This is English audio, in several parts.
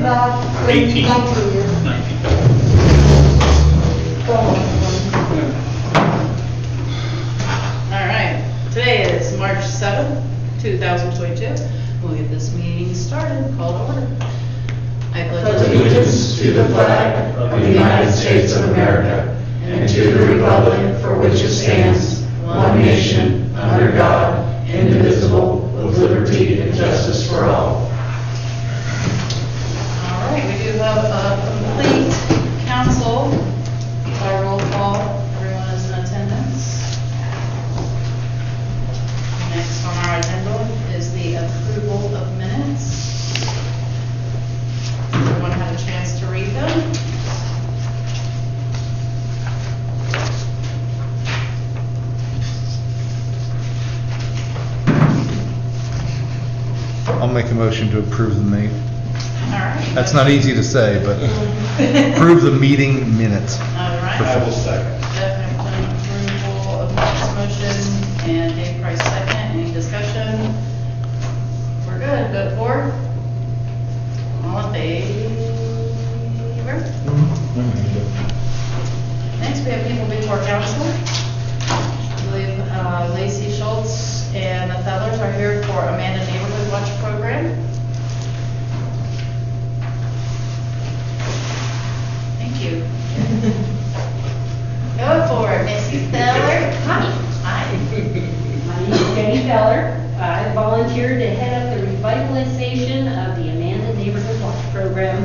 about 18. 19 years. 19. All right, today is March 7th, 2022. We'll get this meeting started, call to order. I pledge Allegiance to the flag of the United States of America and to the republic for which it stands, one nation, under God, indivisible, with liberty and justice for all. All right, we do have a complete council by roll call. Everyone is in attendance. Next on our agenda is the approval of minutes. Everyone had a chance to read them? I'll make a motion to approve the meeting. All right. That's not easy to say, but approve the meeting minutes. All right. I will second. Jeff Hampton, approval of Mike's motion, and Dave Price second. Any discussion? We're good. Vote for? All in favor? Next, we have people before council. I believe Lacey Schultz and the Fellers are here for Amanda Neighborhood Watch Program. Thank you. Go for it, Mrs. Feller. Hi. Hi. My name is Jenny Feller. I volunteered to head up the revitalization of the Amanda Neighborhood Watch Program.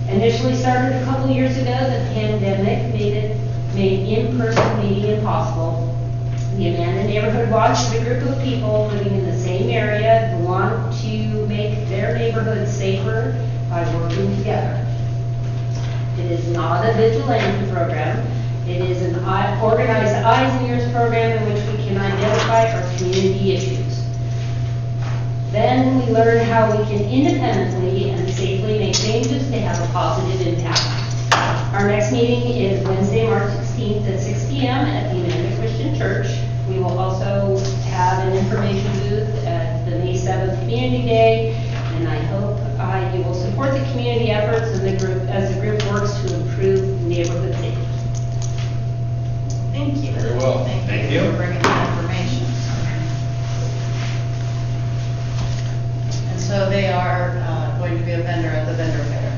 Initially started a couple years ago, the pandemic made in-person meeting impossible. The Amanda Neighborhood Watch is a group of people living in the same area who want to make their neighborhood safer by working together. It is not a vigilante program. It is an organized eyes and ears program in which we can identify our community issues. Then we learn how we can independently and safely make changes to have a positive impact. Our next meeting is Wednesday, March 16th at 6 p.m. at the Amanda Christian Church. We will also have an information booth at the May 7th Community Day, and I hope you will support the community efforts and the group as the group works to improve neighborhood safety. Thank you. Very well. Thank you. for bringing that information. And so they are going to be a vendor at the vendor fair.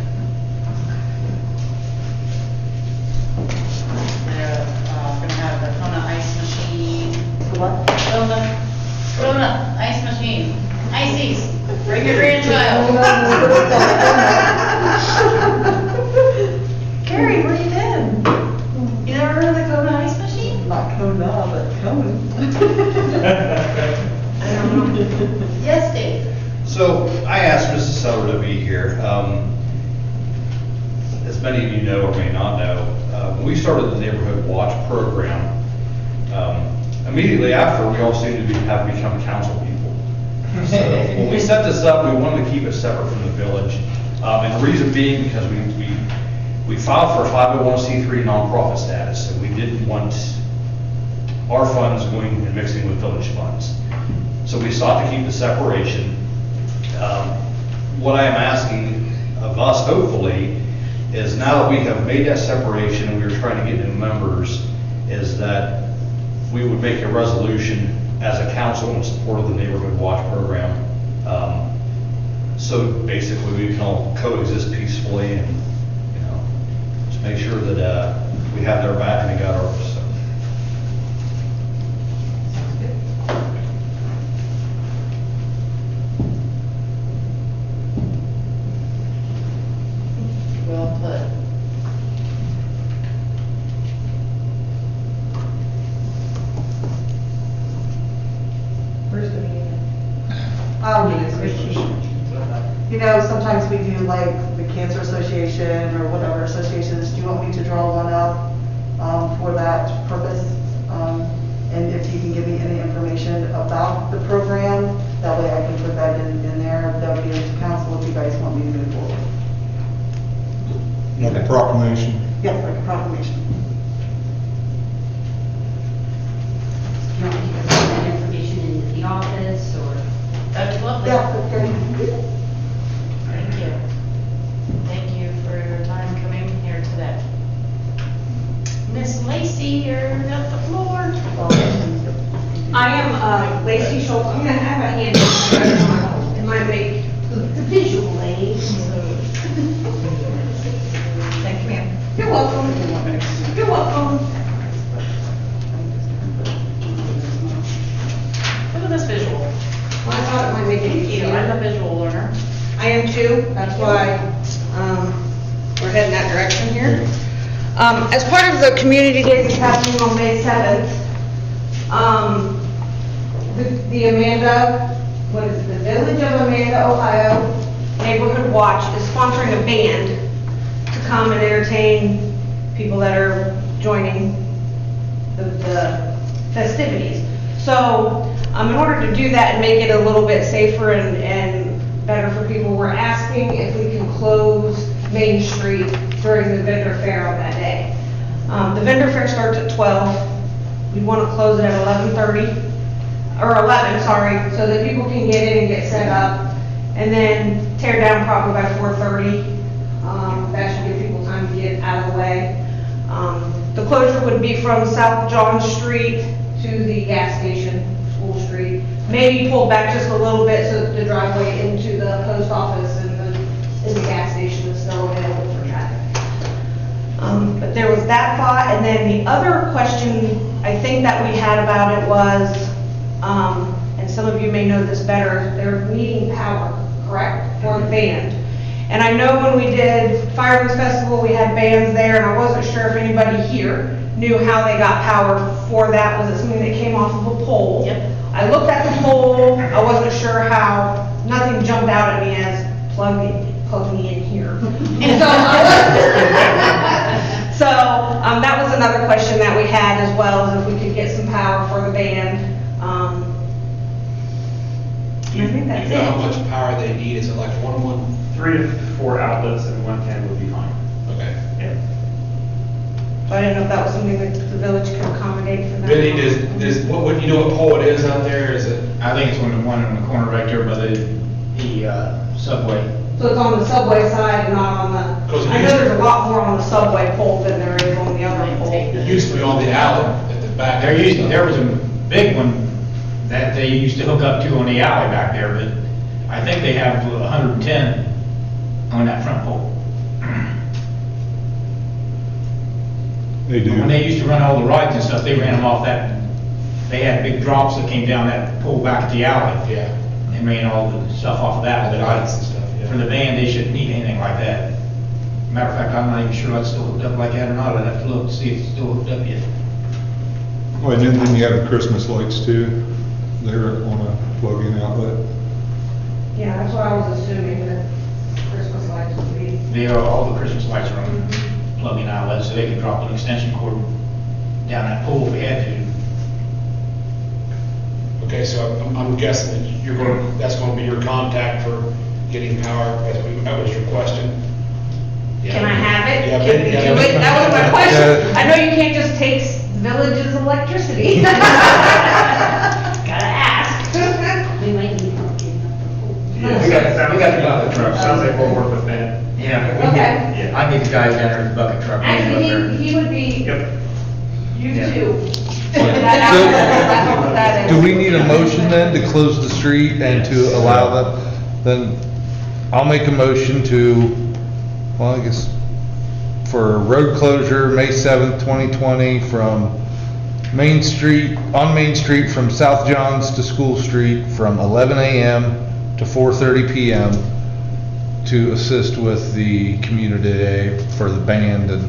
They're going to have the Kona ice machine. What? Kona ice machine. Ices. Bring your grandchild. Carrie, where you been? You never heard of the Kona ice machine? Not Kona, but Conan. Yes, Dave. So I asked Mrs. Seller to be here. As many of you know or may not know, when we started the Neighborhood Watch program, immediately after, we all seemed to have become council people. So when we set this up, we wanted to keep it separate from the village. And the reason being because we filed for a 501c3 nonprofit status, and we didn't want our funds going and mixing with village funds. So we sought to keep the separation. What I am asking of us, hopefully, is now that we have made that separation and we're trying to get new members, is that we would make a resolution as a council in support of the Neighborhood Watch program. So basically we can all coexist peacefully and, you know, just make sure that we have their back and they got ours. So. Well put. Where's the meeting? You know, sometimes we do like the Cancer Association or whatever associations. Do you want me to draw one up for that purpose? And if you can give me any information about the program, that way I can put that in there. That would be up to council if you guys want me to move forward. Like a proclamation. Yes, like a proclamation. You want me to send that information into the office or? That'd be lovely. Yeah, okay. Thank you. why we're heading that direction here. As part of the community day that's happening on May 7th, the Amanda, what is it, the Village of Amanda, Ohio Neighborhood Watch is sponsoring a band to come and entertain people that are joining the festivities. So, in order to do that and make it a little bit safer and better for people, we're asking if we can close Main Street during the vendor fair on that day. The vendor fair starts at 12. We want to close it at 11:30, or 11, sorry, so that people can get in and get set up, and then tear down probably by 4:30. That should give people time to get out of the way. The closure would be from South John Street to the gas station, School Street. Maybe pulled back just a little bit so that the driveway into the post office and the gas station is still available for traffic. But there was that thought, and then the other question I think that we had about it was, and some of you may know this better, they're needing power, correct, for the band. And I know when we did Fireman's Festival, we had bands there, and I wasn't sure if anybody here knew how they got power for that. Was it something that came off of a pole? Yep. I looked at the pole, I wasn't sure how, nothing jumped out at me as plug me in here. So, that was another question that we had as well, is if we could get some power for the band. I think that's You know how it. much power they need? Is it like 3 to 4 outlets and 110 would be fine. Okay. Yeah. So I didn't know if that was something that the village could accommodate for them. Vinny, what, you know what pole it is out there? Is it? I think it's the one in the corner right there by the subway. So it's on the subway side and not on the, 'Cause it I know used to- there's a lot more on the subway pole than there is on the other pole. It used to be on the alley at the back. There was a big one that they used to hook up to on the alley back there, but I think they have 110 on that front pole. They do. When they used to run all the rides and stuff, they ran them off that, they had big drops that came down that pole back at the alley. Yeah. And ran all the stuff off of that. The lights and stuff, yeah. For the band, they shouldn't need anything like that. Matter of fact, I'm not even sure it's still hooked up like that or not. I'd have to look to see if it's still hooked up yet. Well, and then you have the Christmas lights too. They're on a plug-in outlet. Yeah, that's what I was assuming that Christmas lights would be. All the Christmas lights are on plug-in outlets, so they can drop an extension cord down that pole if we had to. Okay, so I'm guessing that that's gonna be your contact for getting power. That was your question. Can I have it? Yeah, Can we yeah. do it? That was my question. Yeah. I know you can't just take village's electricity. Gotta ask. We might need help getting up the pole. Yeah, we got the bucket truck, sounds like we'll work with that. Yeah. Okay. I get the guys down there in the bucket truck. Actually, he would be, Yep. you Yeah. too. That's what that is. Do we need a motion then to close the street and to allow them? Then I'll make a motion to, well, I guess, for road closure, May 7th, 2020, from Main Street, on Main Street from South Johns to School Street from 11 a.m. to 4:30 p.m. to assist with the community day for the band, and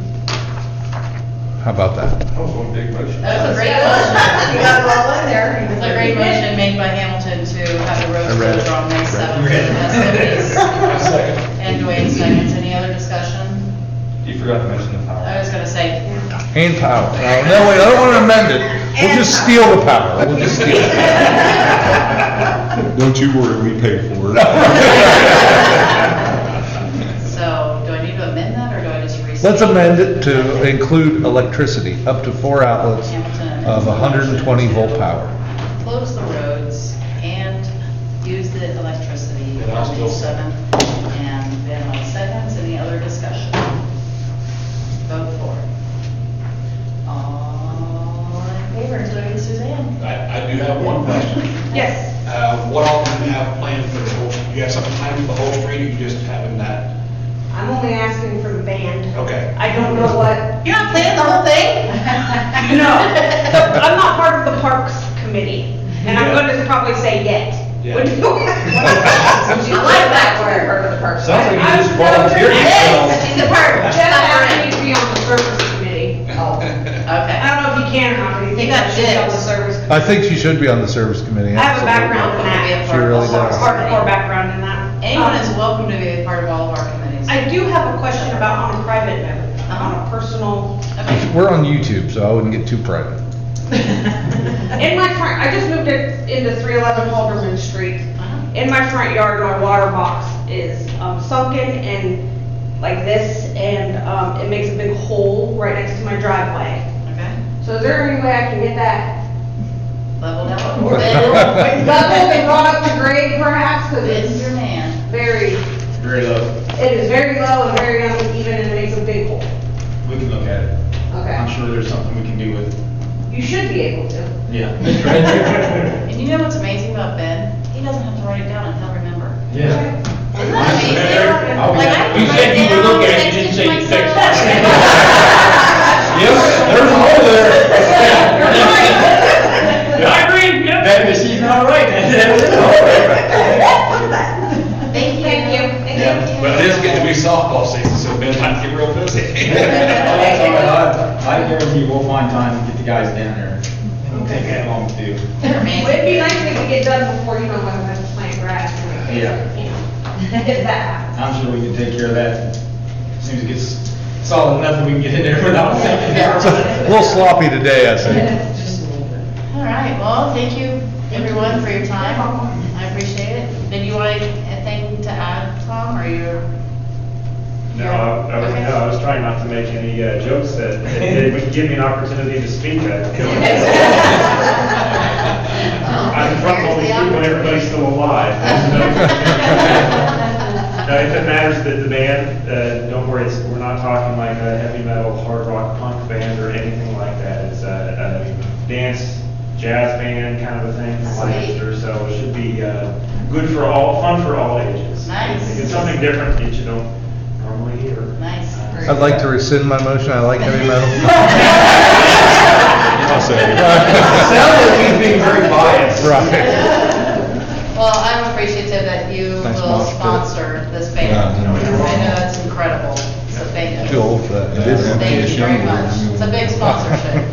how about that? That was one big motion. That was a great motion. You got it all in there. It's a great motion made by Hamilton to have the road I read it. closure on May 7th. Read it. Festivities. A second. And Dwayne seconds. Any other discussion? You forgot to mention the I power. was gonna say, And power. No, wait, I don't want to amend it. We'll just steal the power. We'll just steal it. Don't you worry, we paid for it. so do I need to amend that or do I just restate? Let's amend it to include electricity, up to 4 outlets Hamilton. of 120 volt power. Close the roads and use the electricity And I'll on May still 7th. And then all seconds, any other discussion? Vote for. All in favor, including Suzanne? I do have one question. Yes. What all do you have planned for the whole, you have something planned for the whole street, or you just having that? I'm only asking for the band. Okay. I don't know what, You're not planning the whole thing? no. I'm not part of the Parks Committee, and I'm Yeah. gonna probably say yet. Yeah. When I like that word. Sounds like you just volunteered yourself. It's a part. Jeff asked me to be on the service committee. Okay. I don't know if you can or not, but he You thinks got I should be on the dibs. service. I think she should be on the service committee. I have a absolutely. background in that. She really does. Hardcore background in that. Anyone is welcome to be a part of all of our committees. I do have a question about on a private note, on a personal. Okay. We're on YouTube, so I wouldn't get too private. In my front, I just moved it into 311 Halderman Street. Uh-huh. In my front yard, my water box is sunken and like this, and it makes a big hole right next to my driveway. Okay. So is there any way I can get that Leveled out. leveled and brought up to grade perhaps? Because Ben's it's your man. very, Very low. it is very low and very uneven and it makes a big hole. We can look at it. I'm Okay. sure there's something we can do with it. You should be able to. Yeah. And you know what's amazing about Ben? He doesn't have to write it down and he'll remember. Yeah. Isn't that amazing? I'll be Like, I happy. can You said write you would look down, at it, you text didn't it say to you text myself. Yes, there's a hole there. I agree, yeah. That, she's not right. Thank you. Yeah. But it is getting to be softball season, so Ben might get real busy. I guarantee we'll find time to get the guys down there. It won't take that long to do. They're amazing. It'd be nice if we could get done before, you know, when I'm playing grass. and Yeah. Get that. I'm sure we can take care of that. As soon as it gets solid enough that we can get in there without thinking. It's a little sloppy today, I think. All right, well, thank you, everyone, for your time. I appreciate it. Did you want anything to add, Tom, or you're? No, I was trying not to make any jokes that would give me an opportunity to speak. I'm in front of all these people and everybody's still alive. No, if it matters that the band, don't worry, we're not talking like a heavy metal, hard rock, punk band or anything like that. It's a dance, jazz band kind of a thing from Lancaster, so it should be good for all, fun for all ages. Nice. It's something different that you don't normally hear. Nice. I'd like to rescind my motion. I like heavy metal. Sounds like he's being very biased. Right. Well, I'm appreciative that you Nice will mosh pit. sponsor this band. Yeah. I know it's incredible, so thank you. Too old for that. Thank you very much. It's a big sponsorship.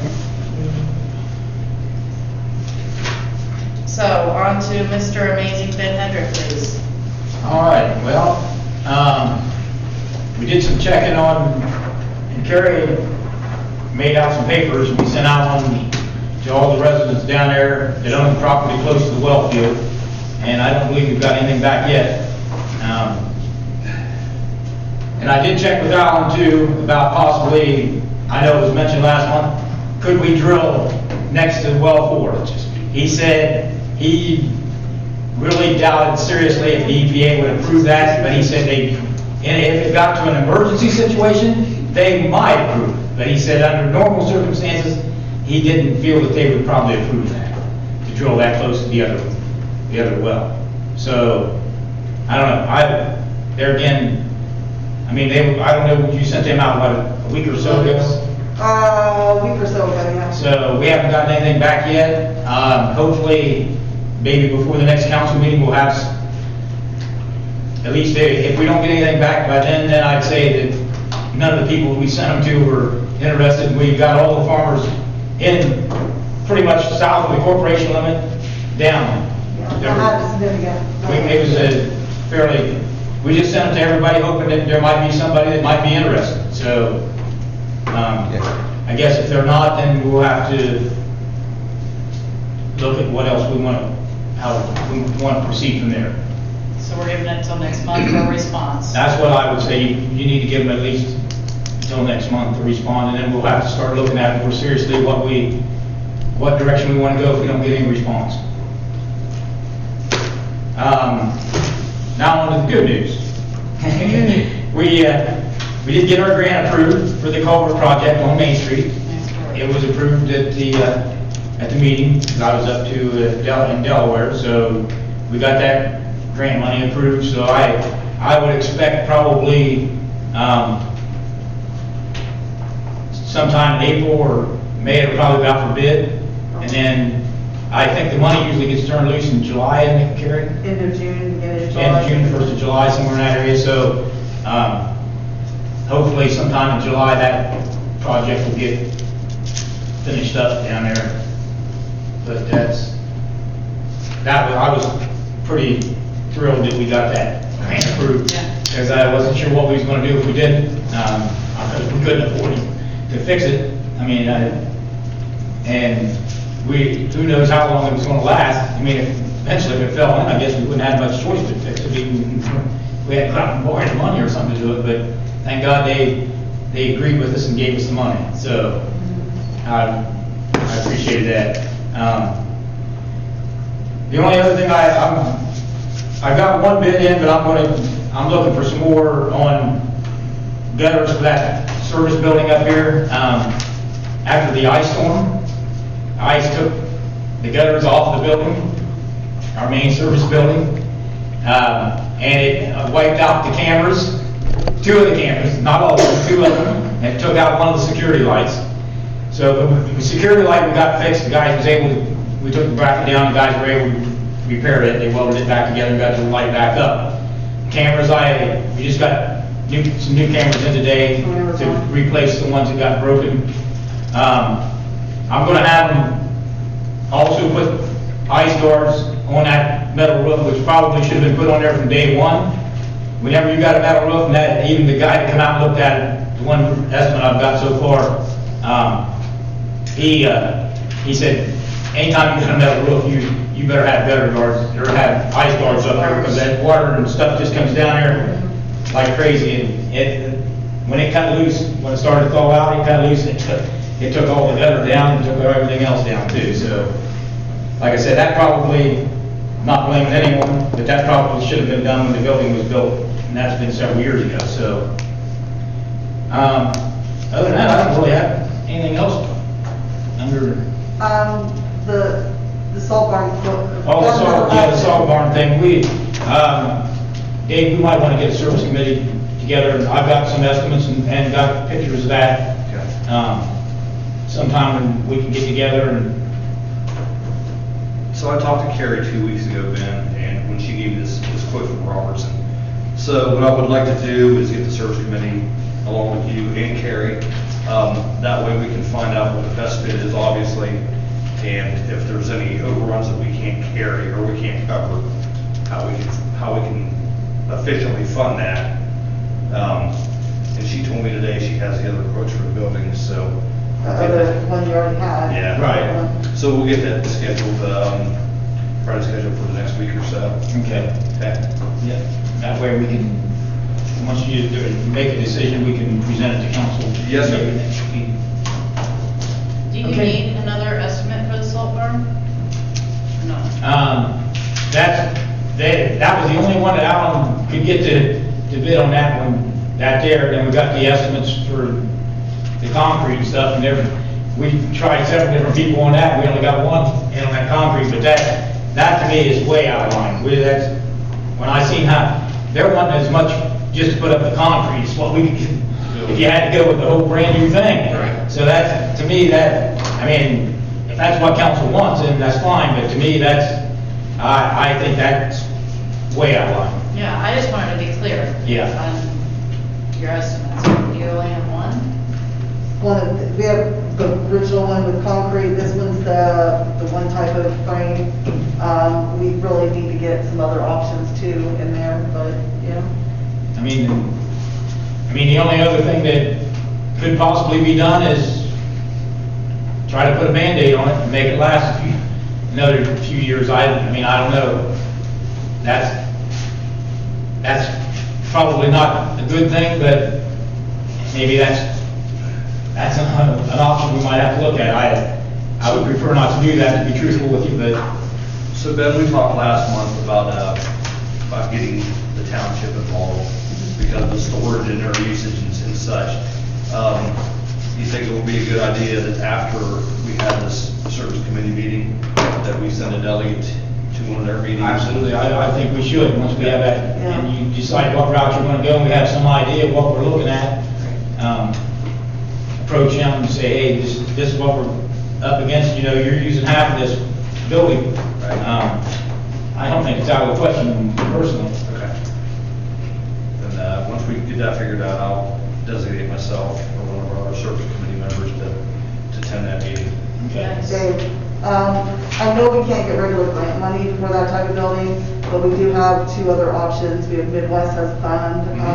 So, on to Mr. Amazing Ben Hendrick, please. All right, well, we did some checking on, and Carrie made out some papers, and we sent out one to all the residents down there that own the property close to the well field, and I don't believe we've got anything back yet. And I did check with Alan too, about possibly, I know it was mentioned last month, could we drill next to well 4? He said he really doubted seriously if the EPA would approve that, but he said and if it got to an emergency situation, they might approve it. But he said under normal circumstances, he didn't feel that they would probably approve that, to drill that close to the other well. So, I don't know, there again, I mean, I don't know, you sent them out, what, a week or so ago? A week or so ago, yeah. So we haven't gotten anything back yet. Hopefully, maybe before the next council meeting, we'll have, at least if we don't get anything back by then I'd say that none of the people we sent them to were interested. We've got all the farmers in pretty much south of the corporation limit down. Not significant. It was a fairly, we just sent them to everybody hoping that there might be somebody that might be interested. So, I guess if they're not, then we'll have to look at what else how we want to proceed from there. So we're giving it until next month for a response. That's what I would say, you need to give them at least until next month to respond, and then we'll have to start looking at more seriously what direction we want to go if we don't get any response. Now on to the good news. We did get our grant approved for the Culver Project on Main Street. It was approved at the meeting, I was up to in Delaware, so we got that grant money approved, so I would expect probably sometime in April or May, it'll probably go out for bid, and then I think the money usually gets turned loose in July, isn't it, Carrie? End of June, beginning of July. End of June, 1st of July, somewhere in that area, so, hopefully sometime in July, that project will get finished up down there. But I was pretty thrilled that we got that grant approved. Yeah. Because I wasn't sure what we was gonna do if we didn't. We couldn't afford to fix it. I mean, and who knows how long it was gonna last. I mean, eventually if it fell in, I guess we wouldn't have much choice but fix it. We had to go out and borrow the money or something to do it, but thank God they agreed with us and gave us the money. So, I appreciated that. The only other thing I got one bid in, but I'm looking for some more on gutters for that service building up here. After the ice storm, ice took the gutters off the building, our main service building, and it wiped out the cameras, 2 of the cameras, not all of them, 2 of them, and it took out one of the security lights. So the security light we got fixed, the guys was able to, we took the bracket down, the guys were able to repair it, they welded it back together and got the light back up. Cameras, we just got some new cameras in today to replace the ones that got broken. I'm gonna have them also put ice guards on that metal roof, which probably should have been put on there from day one. Whenever you got a metal roof, and that, even the guy that come out and looked at it, the one estimate I've got so far, he said, anytime you got a metal roof, you better have gutter guards, or have ice guards up there, because that water and stuff just comes down there like crazy, and when it cut loose, when it started to thaw out, it cut loose, and it took all the gutter down, and took everything else down too, so, like I said, that probably, not blaming anyone, but that probably should have been done when the building was built, and that's been several years ago, so. Other than that, I don't really have anything else under. The salt barn. Oh, the salt barn thing, Dave, we might want to get a service committee together, and I've got some estimates and got pictures of that. Sometime when we can get together and. So I talked to Carrie 2 weeks ago, Ben, and when she gave me this quote from Robertson. So what I would like to do is get the service committee along with you and Carrie. That way we can find out what the best fit is, obviously, and if there's any overruns that we can't carry or we can't cover, how we can efficiently fund that. And she told me today she has the other quotes for the buildings, so. The other one you already had. Yeah. Right. So we'll get that scheduled, try to schedule for the next week or so. Okay. Okay. Yeah, that way we can, once you make a decision, we can present it to council. Yes, sir. Maybe next week. Do you Okay. need another estimate for the salt barn? No. That was the only one that Alan could get to bid on that one, that there, then we got the estimates for the concrete and stuff, and we tried several different people on that, we only got one in on that concrete, but that to me is way out of line. When I seen how, they're wanting as much just to put up the concrete, is what we could, if you had to go with the whole brand new thing. Right. So that, to me, if that's what council wants, then that's fine, but to me, I think that's way out of line. Yeah, I just wanted to be clear. Yeah. On your estimates. You only have one? We have the original one with concrete, this one's the one type of frame. We really need to get some other options too in there, but, yeah. I mean, the only other thing that could possibly be done is try to put a Band-Aid on it and make it last another few years. I don't know. That's probably not a good thing, but maybe that's an option we might have to look at. I would prefer not to do that, to be truthful with you, but. So Ben, we talked last month about getting the township involved because of the storage and their usage and such. You think it would be a good idea that after we have this service committee meeting, that we send a delegate to one of their meetings? Absolutely, I think we should, once we have that, Yeah. and you decide what route you're gonna go, and we have some idea of what we're looking at. Approach them and say, hey, this is what we're up against, you're using half of this building. Right. I don't think it's out of the question personally. Okay. Then, once we get that figured out, I'll designate myself or one of our other service committee members to attend that meeting. Okay. Dave, I know we can't get regular grant money for that type of building, but we do have two other options. We have Midwest has a fund, and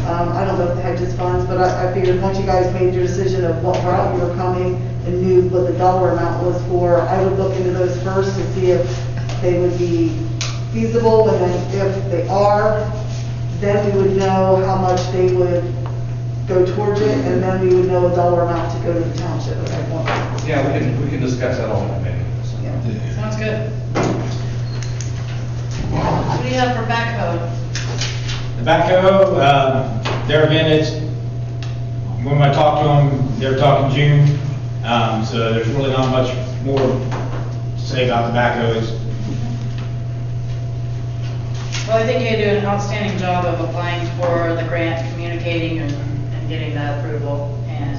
I don't know if the Hedges funds, but I figured once you guys made your decision of what route you were coming and knew what the dollar amount was for, I would look into those first to see if they would be feasible, and then if they are, then we would know how much they would go towards it, and then we would know a dollar amount to go to the township at that point. Yeah, we can discuss that on the committee. So. Yeah. Sounds good. What do you have for backhoe? The backhoe, there again, it's, when I talked to them, they were talking June, so there's really not much more to say about the backhoes. Well, I think you do an outstanding job of applying for the grant, communicating and getting that approval, and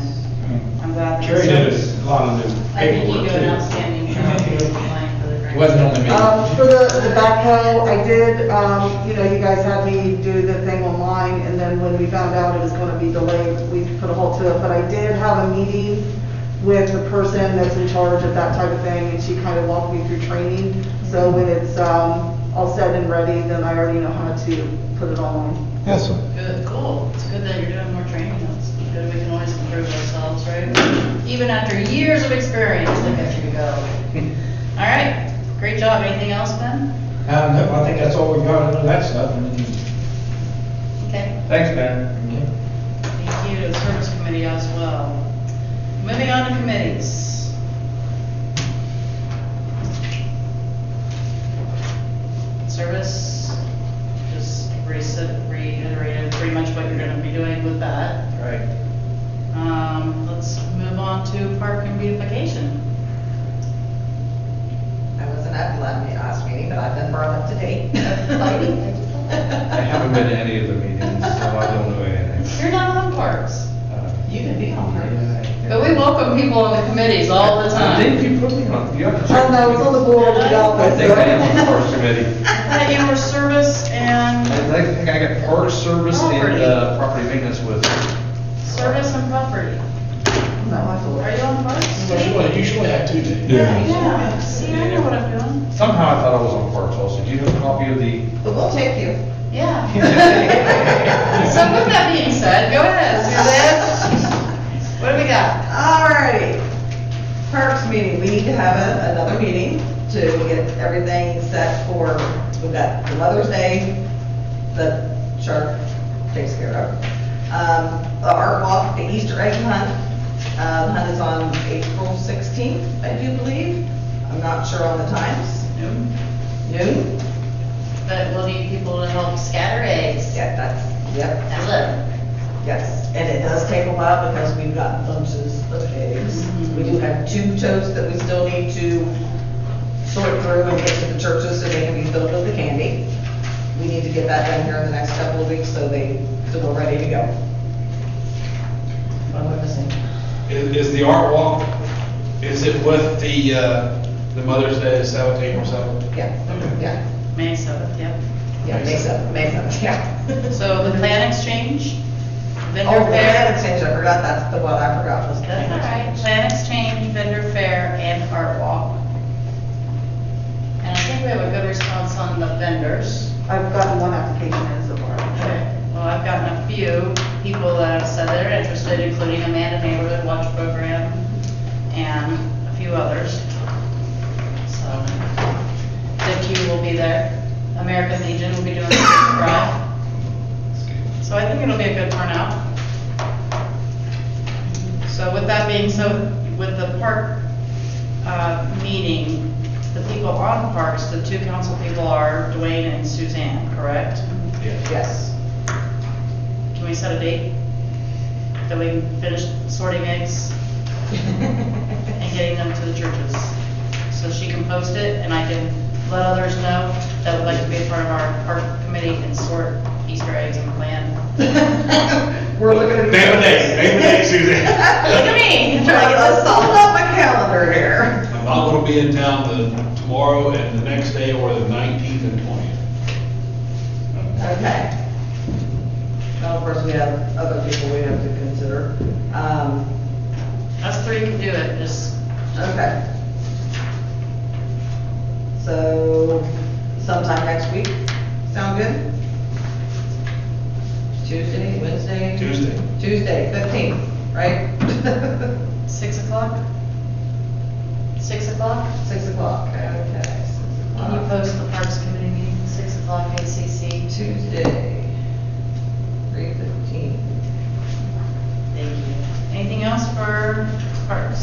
I'm glad that. Carrie did a lot of the I think you paperwork do an too. outstanding job of applying for the grant. It wasn't only me. For the backhoe, I did, you guys had me do the thing online, and then when we found out it was gonna be delayed, we put a halt to it, but I did have a meeting with the person that's in charge of that type of thing, and she kind of walked me through training, so when it's, all set and ready, then I already know how to put it online. Awesome. Good, cool. It's good that you're doing more training. That's good. We can always improve ourselves, right? Even after years of experience, look at you go. All right, great job. Anything else, Ben? No, I think that's all we've got under that stuff. Okay. Thanks, Ben. Thank you to the service committee as well. Moving on to committees. Service, just reiterated pretty much what you're gonna be doing with that. Right. Let's move on to park and beautification. I wasn't at the last meeting, but I've been brought up to date. I haven't been to any of the meetings, so I don't know anything. You're not on parks, You can be on her. but we welcome people on the committees all the I think time. you put me on, you have to check. Oh, no, it's on the board of the I office. think I am on the Parks Committee. I thought you were service and, I think I got Parks Service Property. and, property maintenance with. service and property. No, I thought. Are you on parks? Usually have 2 days. Yeah, see, I know what I'm doing. Somehow I thought I was on Parks also. Do you have a copy of the? But we'll take you. Yeah. So with that being said, go ahead, Suzanne. What do we got? All right. Parks meeting, we need to have another meeting to get everything set for, we've got the Mother's Day, the Shark takes care of. The Art Walk, the Easter egg hunt, hunt is on April 16th, I do believe. I'm not sure on the times. Noon? But we'll need people to help scatter eggs. Yeah, that's, yep. And litter. Yes, and it does take a while because we've got bunches of eggs. We do have 2 totes that we still need to sort through and get to the churches so they can be filled with the candy. We need to get that done here in the next couple of weeks so we're ready to go. What am I missing? Is the art walk, is it with the Mother's Day, 17th or something? Yeah. May 7th, yep. Yeah, May 7th, yeah. So the plan exchange, vendor Oh, the fair. plan exchange, I forgot, that's the one I forgot was the That's all plan right. exchange. Plan exchange, vendor fair, and art walk. And I think we have a good response on the vendors. I've gotten one application in so far. Okay. Well, I've gotten a few people that have said they're interested, including Amanda Neighborhood Watch Program and a few others. So, the Q will be there. American Legion will be doing the drive. So I think it'll be a good turnout. So with that being so, with the park, meeting, the people on parks, the 2 council people are Dwayne and Suzanne, correct? Yes. Can we set a date that we can finish sorting eggs and getting them to the churches? So she can post it and I can let others know that would like to be a part of our park committee and sort Easter eggs and plan. We're looking at. Name a date, Suzanne. Look at me. Let's hold up my calendar here. I'm not gonna be in town tomorrow and the next day, or the 19th and 20th. Okay. Well, of course, we have other people we have to consider. Us three can do it, just, Okay. So sometime next week, sound good? Tuesday, Wednesday? Tuesday. Tuesday, 15th, right? 6 o'clock? 6 o'clock? 6 o'clock, okay. 6 Can you o'clock. post the Parks Committee meeting, 6 o'clock ACC? Tuesday, 3:15. Thank you. Anything else for Parks?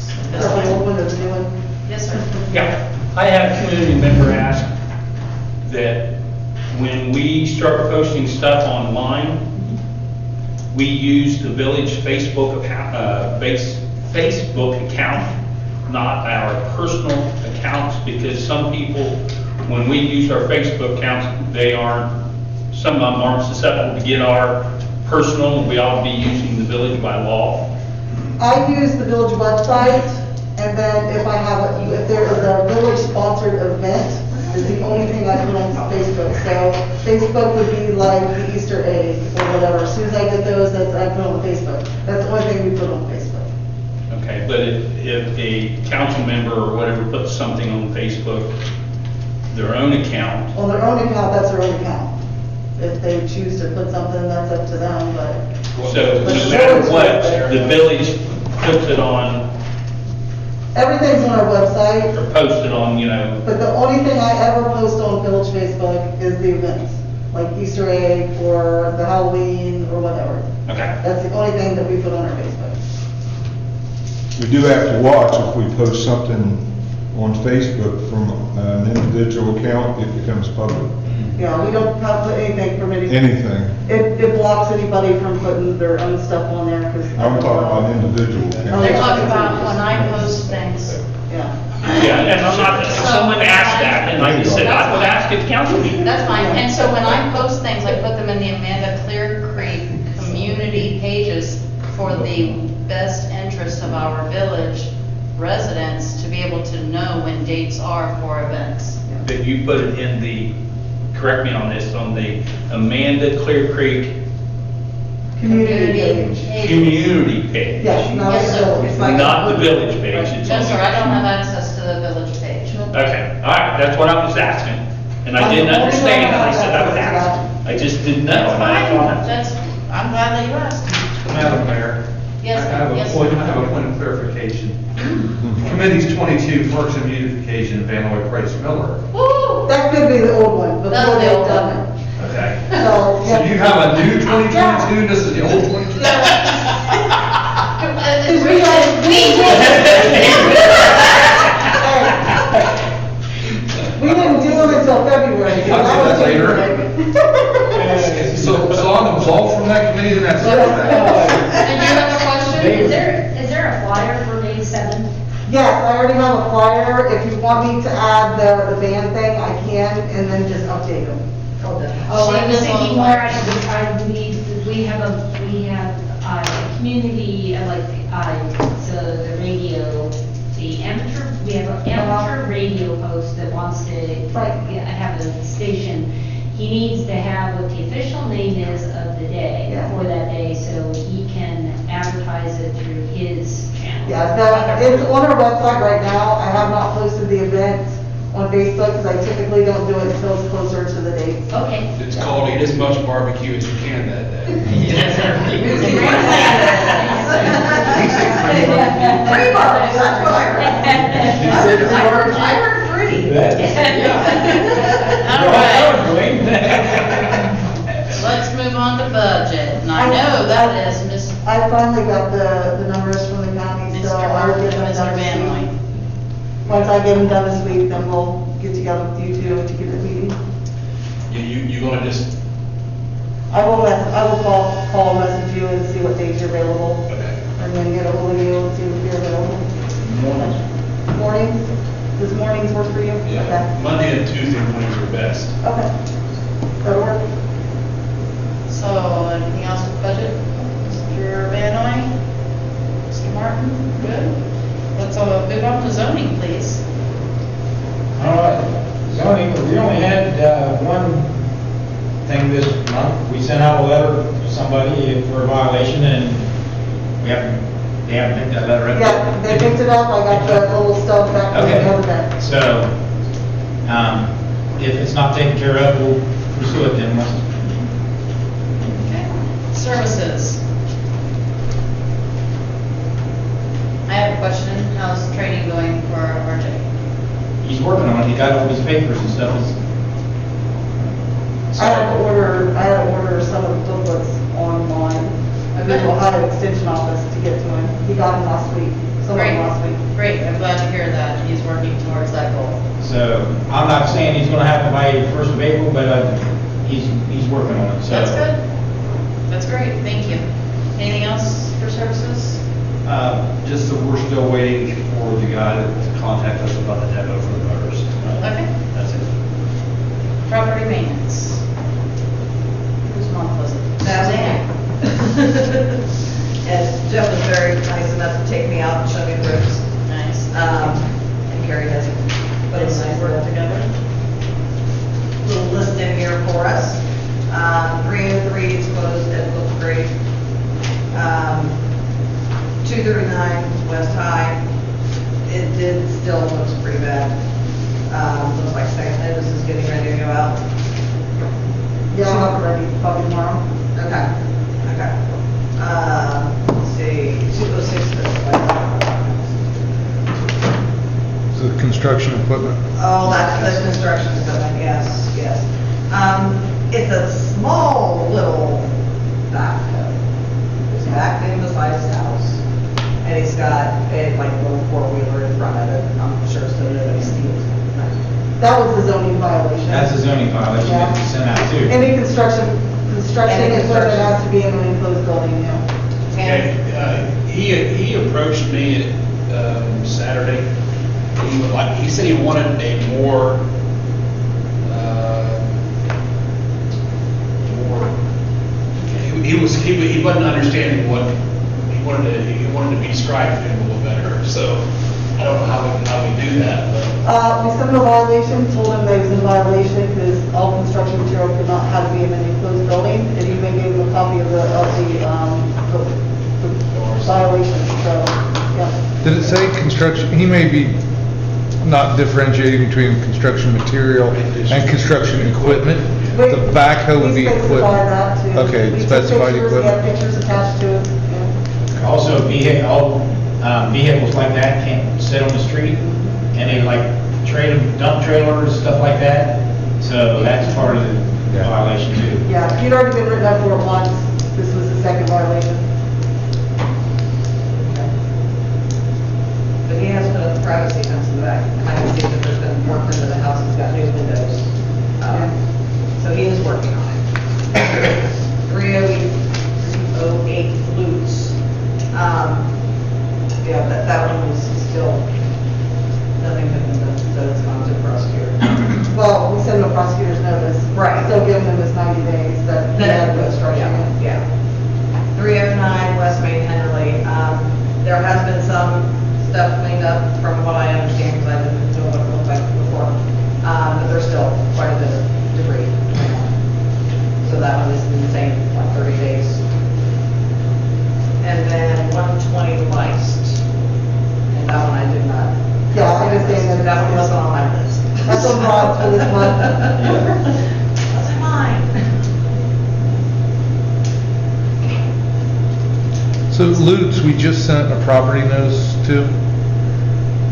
Is that the old one or the new one? Yes, sir. Yeah, I had a community member ask that when we start posting stuff online, we use the village Facebook account, not our personal accounts, because some people, when we use our Facebook accounts, some of them aren't susceptible to get our personal, we ought to be using the village by law. I use the village website, and then if there is a village-sponsored event, is the only thing I put on Facebook. So Facebook would be like the Easter egg or whatever. As soon as I get those, I put on Facebook. That's the only thing we put on Facebook. Okay, but if a council member or whatever puts something on Facebook, their own account, On their own account, that's their own account. If they choose to put something, that's up to them, but so no matter what, the village puts it on, everything's on our website. or posts it on, But the only thing I ever post on village Facebook is the events, like Easter egg or the Halloween or whatever. okay. That's the only thing that we put on our Facebook. We do have to watch if we post something on Facebook from an individual account, it becomes public. Yeah, we don't have to put anything permitted. Anything. It blocks anybody from putting their own stuff on there, because. I'm talking about individual They're accounts. talking about when I post things. Yeah. Yeah, and I'm not, if someone asked that, and I just said, I would ask at council meeting. That's fine, and so when I post things, I put them in the Amanda Clear Creek community pages for the best interest of our village residents to be able to know when dates are for events. That you put it in the, correct me on this, on the Amanda Clear Creek Community page. community page. Yes, not Yes, sir. the village. Not the village page, it's No, on sir, I don't the. have access to the village page. Okay, all right, that's what I was asking, and I didn't understand, and I said I would ask. I just didn't know. That's and I fine, thought- that's, I'm glad that you asked. Madam Mayor? Yes, I have yes, a point, sir. I have a point of clarification. Committee's 22, Parks and Beautification, Van Price Miller. Woo! That could be the old one, That's before the they've old done one. it. Okay. So, So you yeah. have a new 2022, this is the old 22? We didn't do them until February. so I'll do that was that later. January. So I'm absolved from that committee, and that's it? And you have a question? Is there a flyer for May 7th? Yes, I already have a flyer. If you want me to add the band thing, I can, and then just update them. Oh, I was thinking more, we have a community, so the radio, we have an amateur radio host that wants to have a station. He needs to have what the official name is of the day, Yeah. for that day, so he can advertise it through his channel. Yeah, it's on our website right now. I have not posted the event on Facebook, because I typically don't do it until it's closer to the date. Okay. It's called Eat As Much Barbecue As You Can That Day. Free barbecue, that's what I heard. I heard free. All right. Let's move on to budget, and I know that is Miss I finally got the numbers from the county, so Mr. I'll Martin get and them Mr. done Van this Noy. week. Once I get them done this week, then we'll get together with you two to get a meeting. You gonna just, I will call, message you and see what dates you're available, okay. and then get a hold of you and see if you're available. Mornings? Does mornings work for you? Yeah, Monday and Tuesday mornings are best. Okay. That'll work. So, anything else with budget? Mr. Van Noy? Mr. Martin, good? Let's move on to zoning, please. All right, zoning, we only had one thing this month. We sent out a letter to somebody for a violation, and they haven't picked that letter up. Yeah, they picked it up, I got the little stuff back from the other day. Okay, so, if it's not taken care of, we'll pursue it then. Okay. Services. I have a question. How's training going for RJ? He's working on it, he got all these papers and stuff. I had to order some of the booklets online. I went to Ohio Extension Office to get to him. He got them last week, some of them last week. Great, I'm glad to hear that he's working towards that goal. So, I'm not saying he's gonna have it by the 1st of April, but he's working on it, so. That's good. That's great, thank you. Anything else for services? Just that we're still waiting for the guy to contact us about the demo for the motors. Okay. That's it. Property maintenance. Whose month was it? Suzanne. And Jeff was very nice enough to take me out and show me the roofs. Nice. And Carrie has put a Let's nice work together. little list in here for us. 303 is closed, it looks great. 239 West High, it still looks pretty bad. Looks like second notice is getting ready to go out. Yeah, I'll have it ready probably tomorrow. Okay. Let's see, 206 So the construction equipment. Oh, that's the construction equipment, yes. It's a small little backhoe. It's backed in beside his house. And he's got a like little four-wheeler in front of it. I'm sure so nobody steals it. That was the zoning violation. That's a zoning violation that we sent out too. Any construction Any equipment construction. has to be in an enclosed building, yeah. Okay, he approached me Saturday. He said he wanted a more, he wasn't understanding what, he wanted to be described to him a little better, so I don't know how we do that, but. We sent him a violation, told him that he was in violation because all construction material could not have to be in an enclosed building, and even gave him a copy of the violation, so, yeah. Did it say construction, he may be not differentiating between construction material and construction equipment? The backhoe would be We specified equipment? that too. Okay, We took specified pictures, we have equipment. pictures attached to it, yeah. Also, vehicles like that can't sit on the street, and they like dump trailers, stuff like that. So that's part of the Yeah. violation too. Yeah, he'd already been written up for it once, this was the second violation. But he has put up the privacy fence in the back. And I can see that there's been work into the house, it's got new windows. So he is working on it. 308 Lutz. Yeah, that one was still, nothing had been done, so it's gone to the prosecutor. Well, we sent him a prosecutor's notice. Right. Still giving him his 90 days that he had to go structure in. Yeah. 309 West Main Henderly. There has been some stuff cleaned up from what I understand, because I didn't know what it looked like before. But there's still quite a bit of debris. So that one is in the same, like 30 days. And then 120 Leist. And that one I did not. Yeah, I understand that. That one wasn't on my list. That's on Ron's for this month. Wasn't mine. So Lutz, we just sent a property notice to,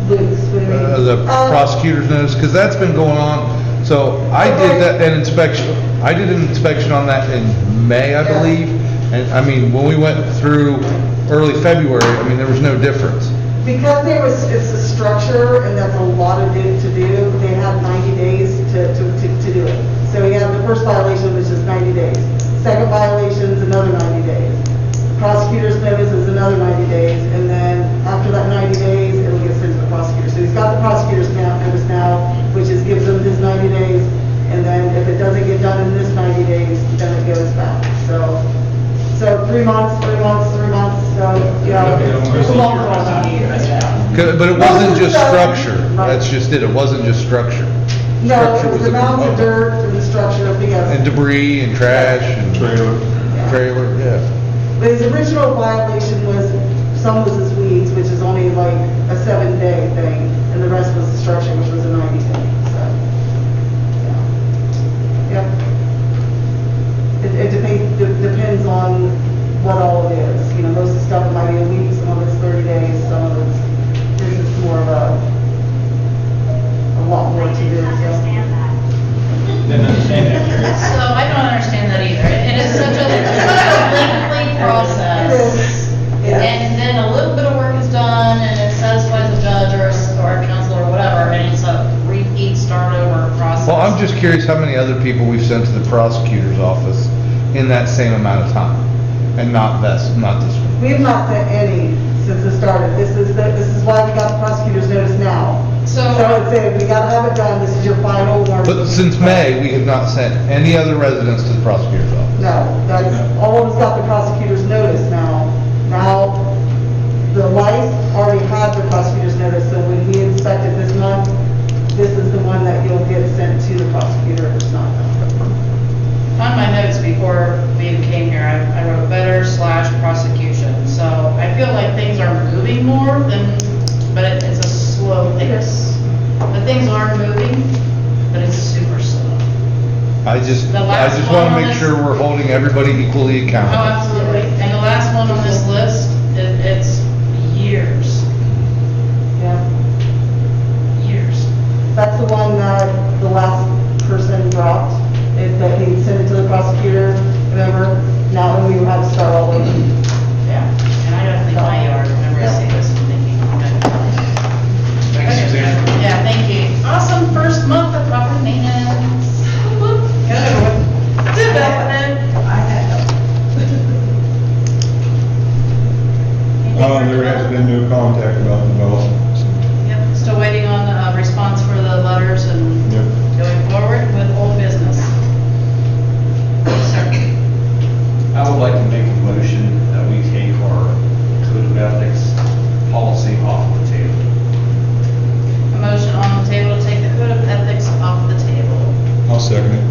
Lutz, what do you mean? the prosecutor's notice, because that's been going on. So I did an inspection on that in May, I Yeah. believe. And I mean, when we went through early February, I mean, there was no difference. Because it's a structure and that's a lot of to do, they have 90 days to do it. So we have the first violation, which is 90 days. Second violation is another 90 days. Prosecutor's notice is another 90 days, and then after that 90 days, it'll get sent to the prosecutor. So he's got the prosecutor's notice now, which is gives him his 90 days, and then if it doesn't get done in this 90 days, then it goes back. So 3 months, so, yeah, it's a long process. But it wasn't just structure, that's just it wasn't just structure. No, structure it's was the mounds of component. dirt and the structure, because. And debris and trash and. Trailer. Trailer, yeah. But his original violation was, some was his weeds, which is only like a 7-day thing, and the rest was the structure, which was a 90-day, so. Yeah. It depends on what all it is. You know, most of the stuff might be a week, some of it's 30 days, some of it's, this is more of a lot more to do, so. Didn't understand that, Gary. So I don't understand that either. It is such a lengthy process. Yeah. And then a little bit of work is done and it satisfies a judge or a council or whatever, and it's a repeat start over process. Well, I'm just curious how many other people we've sent to the prosecutor's office in that same amount of time, and not this one. We have not sent any since it started. This is why we got the prosecutor's notice now. So- it said, we gotta have it done, this is your final warning. But since May, we have not sent any other residents to the prosecutor's office. No, that's, all of us got the prosecutor's notice now. Now, the lice already had the prosecutor's notice, so when we inspected this month, this is the one that you'll get sent to the prosecutor if it's not done. On my notes before we even came here, I wrote better/prosecution. So I feel like things are moving more than, but it's a slow pace. The things are moving, but it's super slow. I just The last want one to on make this- sure we're holding everybody equally Oh, accountable. absolutely. And the last one on this list, it's years, Yeah. years. That's the one that the last person dropped, that he sent it to the prosecutor, remember? Now we have to start all over. Yeah. And I gotta clean my yard whenever I see this, I'm thinking, okay. Thanks, Suzanne. Yeah, thank you. Awesome first month of property maintenance. Whoop, good. Development. There has been no contact about development. So, Yep, still waiting on a response for the letters and Yep. going forward with old business. Sir. I would like to make a motion that we take our code of ethics policy off the table. A motion on the table to take the code of ethics off the table. I'll second it.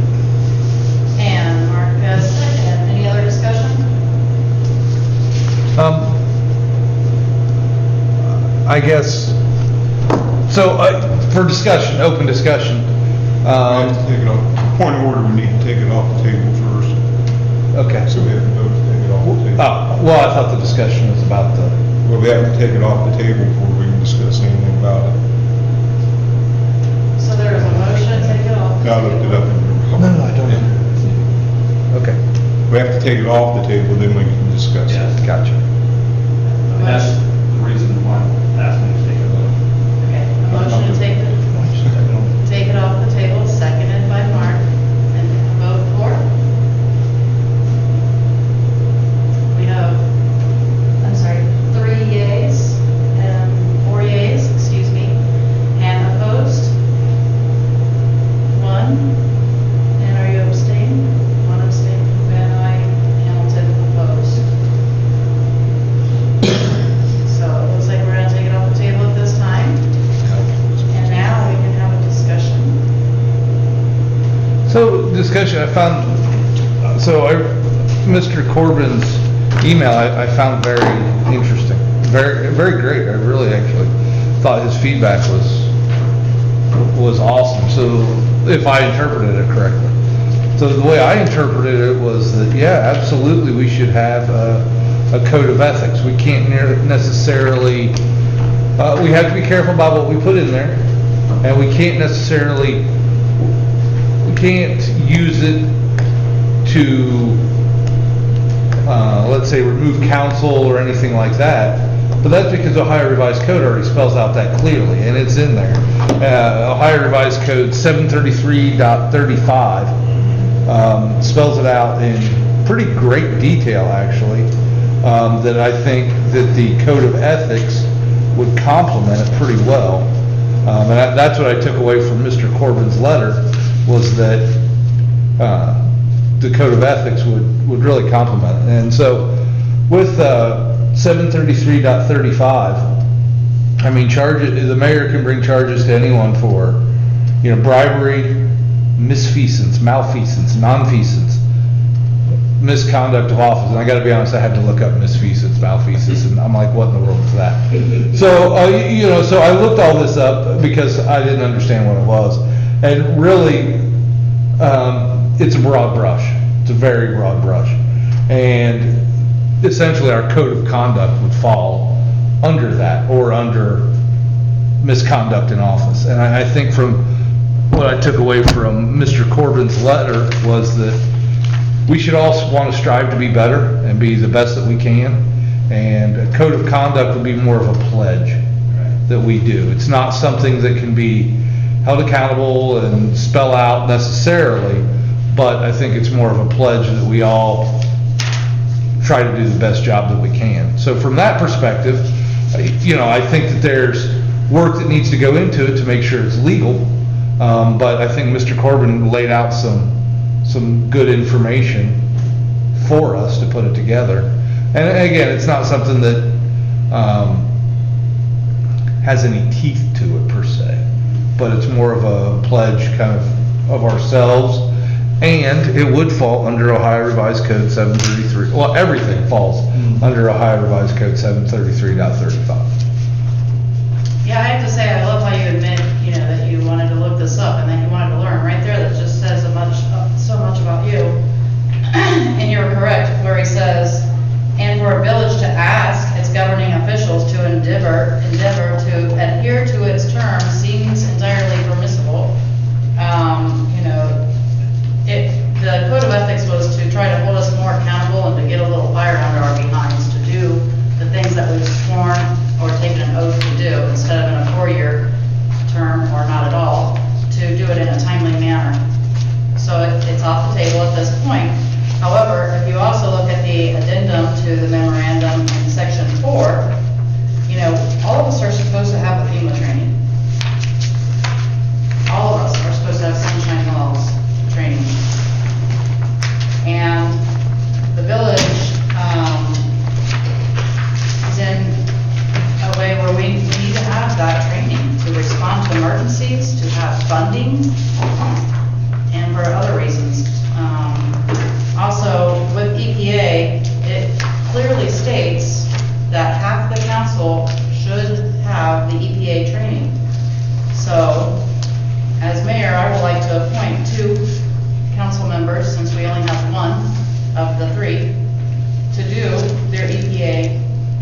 And Mark has second. Any other discussion? I guess, so, for discussion, open discussion, We have to take it off, point of order, we need to take it off the table first. okay. So we have to vote to take it off the table. Well, I thought the discussion was about the, Well, we have to take it off the table before we can discuss anything about it. So there is a motion to take it off. the I looked it up. No, I don't. Okay, We have to take it off the table, then we can discuss it. Yes. gotcha. And that's the reason why I'm asking to take it off. Okay, a motion to take it off the table, seconded by Mark, and vote for. We have, I'm sorry, 3 yeas and 4 yeas, excuse me, and opposed? 1. And are you abstaining? 1 abstain, Van Eyck, Hamilton opposed. So it looks like we're gonna take it off the table at this time. And now we can have a discussion. So, discussion, Mr. Corbin's email, I found very interesting, very, very great. I really actually thought his feedback was awesome, so, if I interpreted it correctly. So the way I interpreted it was that, yeah, absolutely, we should have a code of ethics. We can't necessarily, we have to be careful about what we put in there, and we can't necessarily, we can't use it to, let's say, remove counsel or anything like that. But that's because Ohio Revised Code already spells out that clearly, and it's in there. Ohio Revised Code 733.35 spells it out in pretty great detail, actually, that I think that the Code of Ethics would complement it pretty well. And that's what I took away from Mr. Corbin's letter, was that the Code of Ethics would really complement it. And so with 733.35, I mean, the mayor can bring charges to anyone for bribery, misfeasance, malfeasance, nonfeasance, misconduct of office. And I gotta be honest, I had to look up misfeasance, malfeasance, and I'm like, what in the world is that? So, so I looked all this up because I didn't understand what it was. And really, it's a broad brush. It's a very broad brush. And essentially, our code of conduct would fall under that, or under misconduct in office. And I think from what I took away from Mr. Corbin's letter was that we should all want to strive to be better and be the best that we can. And a code of conduct would be more of a pledge that we do. It's not something that can be held accountable and spell out necessarily, but I think it's more of a pledge that we all try to do the best job that we can. So from that perspective, I think that there's work that needs to go into it to make sure it's legal. But I think Mr. Corbin laid out some good information for us to put it together. And again, it's not something that has any teeth to it per se, but it's more of a pledge kind of ourselves. And it would fall under Ohio Revised Code 733. Well, everything falls under Ohio Revised Code 733.35. Yeah, I have to say, I love how you admit, that you wanted to look this up and that you wanted to learn. Right there, that just says so much about you. And you're correct, where he says, and for a village to ask its governing officials to endeavor to adhere to its terms seems entirely permissible. The code of ethics was to try to hold us more accountable and to get a little fire under our behinds to do the things that we've sworn or taken an oath to do, instead of in a 4-year term or not at all, to do it in a timely manner. So it's off the table at this point. However, if you also look at the addendum to the memorandum in section 4, all of us are supposed to have the FEMA training. All of us are supposed to have sunshine laws training. And the village is in a way where we need to have that training to respond to emergencies, to have funding, and for other reasons. Also, with EPA, it clearly states that half the council should have the EPA training. So, as mayor, I would like to appoint 2 council members, since we only have 1 of the 3, to do their EPA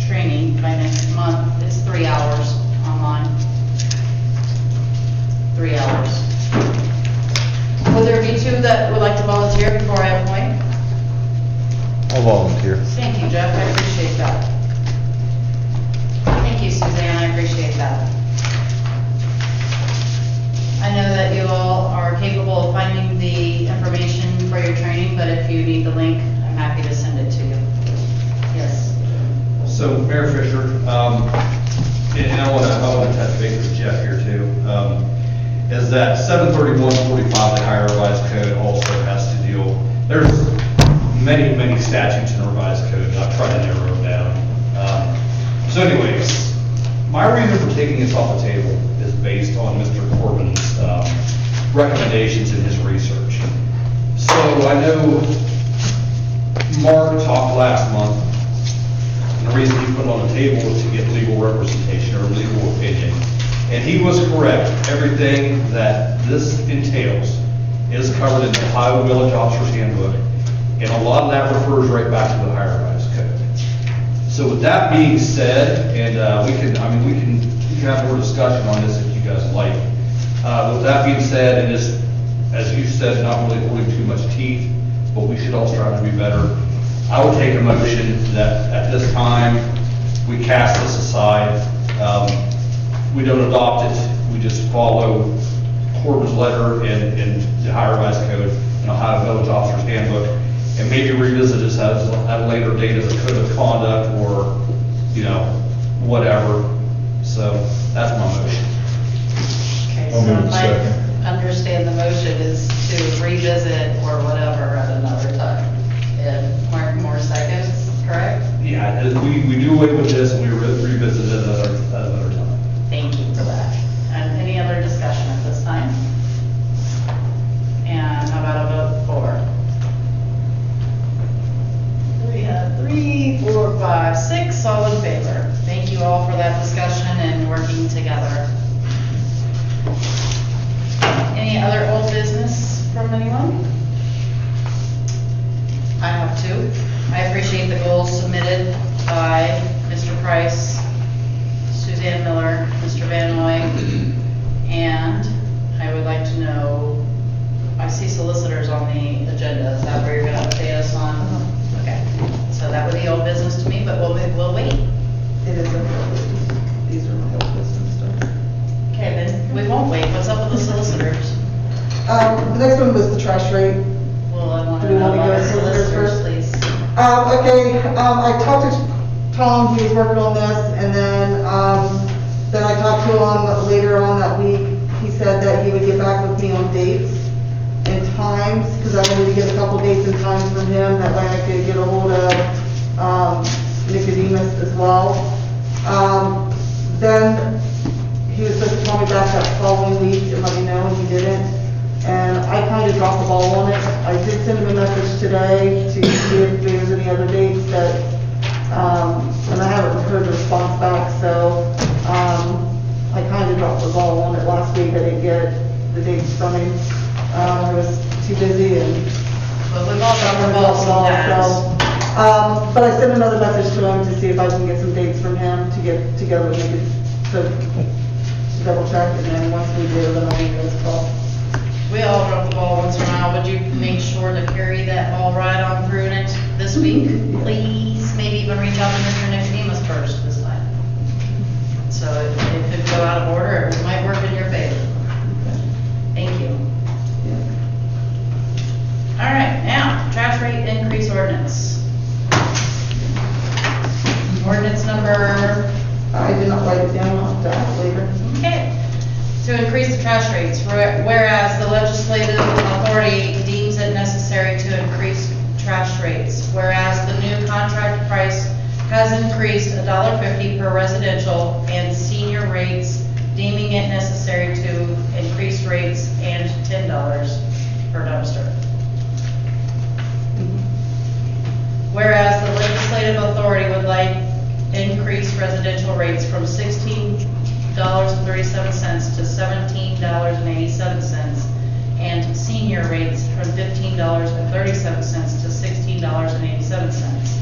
training by next month. It's 3 hours online. 3 hours. Would there be 2 that would like to volunteer before I appoint? I'll volunteer. Thank you, Jeff, I appreciate that. Thank you, Suzanne, I appreciate that. I know that you all are capable of finding the information for your training, but if you need the link, I'm happy to send it to you. Yes. So, Mayor Fisher, and I want to touch base with Jeff here too, is that 731.45, the Ohio Revised Code, also has to deal, there's many statutes in the Revised Code, and I've tried to narrow them down. So anyways, my reason for taking this off the table is based on Mr. Corbin's recommendations in his research. So I know Mark talked last month, and the reason he put it on the table was to get legal representation or legal opinion. And he was correct. Everything that this entails is covered in the Ohio Village Officers Handbook, and a lot of that refers right back to the Ohio Revised Code. So with that being said, and we can have more discussion on this if you guys like. With that being said, and this, as you said, not really holding too much teeth, but we should all strive to be better. I would take a motion that at this time, we cast this aside. We don't adopt it, we just follow Corbin's letter and the Ohio Revised Code and Ohio Village Officers Handbook, and maybe revisit this at a later date as a code of conduct or, whatever. So that's my motion. Okay, I'll so move if it second. I understand the motion is to revisit or whatever at another time. And more seconds, correct? Yeah, we do away with this and we revisit it at another time. Thank you for that. And any other discussion at this time? favor? Thank you all for that discussion and working together. Any other old business from anyone? I have two. I appreciate the goals submitted by Mr. Price, Suzanne Miller, Mr. Van Noy, and I would like to know, I see solicitors on the agenda, is that where you're gonna update us on? Okay, so that would be old business to me, but we'll wait. It is a real business. These are my old business stuff. Okay, then, we won't wait. What's up with the solicitors? The next one was the trash rate. Well, I want Do to we know want to about go the to solicitors solicitors, first? please. Okay, I talked to Tom, he was working on this, and then I talked to him later on that week. He said that he would get back with me on dates and times, because I wanted to get a couple dates and times from him, that way I could get a hold of Nicodemus as well. Then he was supposed to call me back that following week and let me know, and he didn't. And I kind of dropped the ball on it. I did send him a message today to see if there's any other dates that, and I haven't heard a response back, so, I kind of dropped the ball on it last week. I didn't get the dates from him. I was too busy and. But we've all dropped the ball sometimes. But I sent another message to him to see if I can get some dates from him to get together with him, to double check, and then once we do, then I'll give you guys a call. We all drop the ball once in a while. Would you make sure to carry that ball right on through next, this week, please? Maybe even reach out to Mr. Nicodemus first this time. So it could go out of order, it might work in your favor. Thank you. All right, now, trash rate increase ordinance. Ordinance number, I did not write it down, I'll have to ask later. okay. To increase the trash rates, whereas the legislative authority deems it necessary to increase trash rates. Whereas the new contract price has increased $1.50 per residential and senior rates, deeming it necessary to increase rates and $10 per dumpster. Whereas the legislative authority would like increase residential rates from $16.37 to $17.87, and senior rates from $15.37 to $16.87.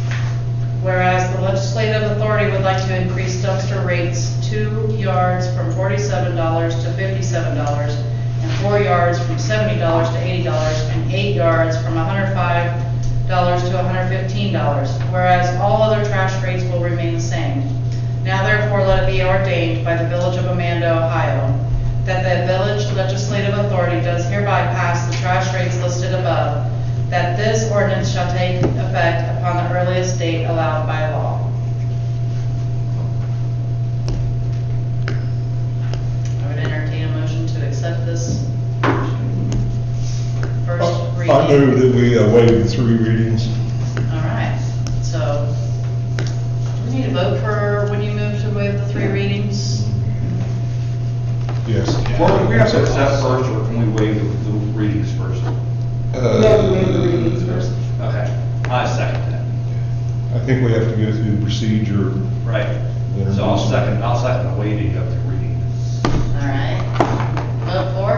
Whereas the legislative authority would like to increase dumpster rates 2 yards from $47 to $57, and 4 yards from $70 to $80, and 8 yards from $105 to $115, whereas all other trash rates will remain the same. Now therefore let it be ordained by the Village of Amanda, Ohio, that the village legislative authority does hereby pass the trash rates listed above, that this ordinance shall take effect upon the earliest date allowed by law. I would entertain a motion to accept this first reading. I move that we waive the 3 readings. All right, so, do we need to vote for when you move to waive the 3 readings? Yes. Well, do we have to accept first, or can we waive the readings first? We have to waive the readings first. Okay, I second that. I think we have to go through the procedure. Right. So I'll second the waiving of the reading. All right, vote for?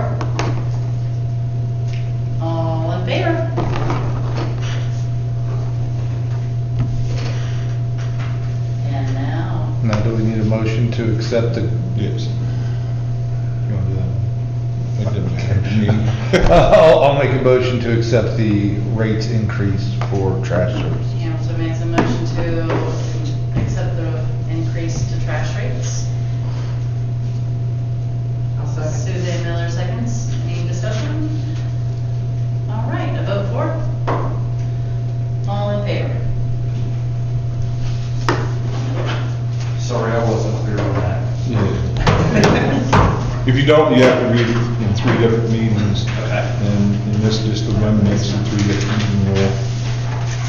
All in favor? And now, Now, do we need a motion to accept the? Yes. You want to do that? It doesn't matter to me. I'll make a motion to accept the rates increase for trash services. council makes a motion to accept the increase to trash rates. I'll second. Suzanne Miller seconds. Any discussion? All right, a vote for? All in favor? Sorry, I wasn't clear on that. If you don't, you have to read it in 3 different meetings. Okay. And this just eliminates the 3 different meetings rule.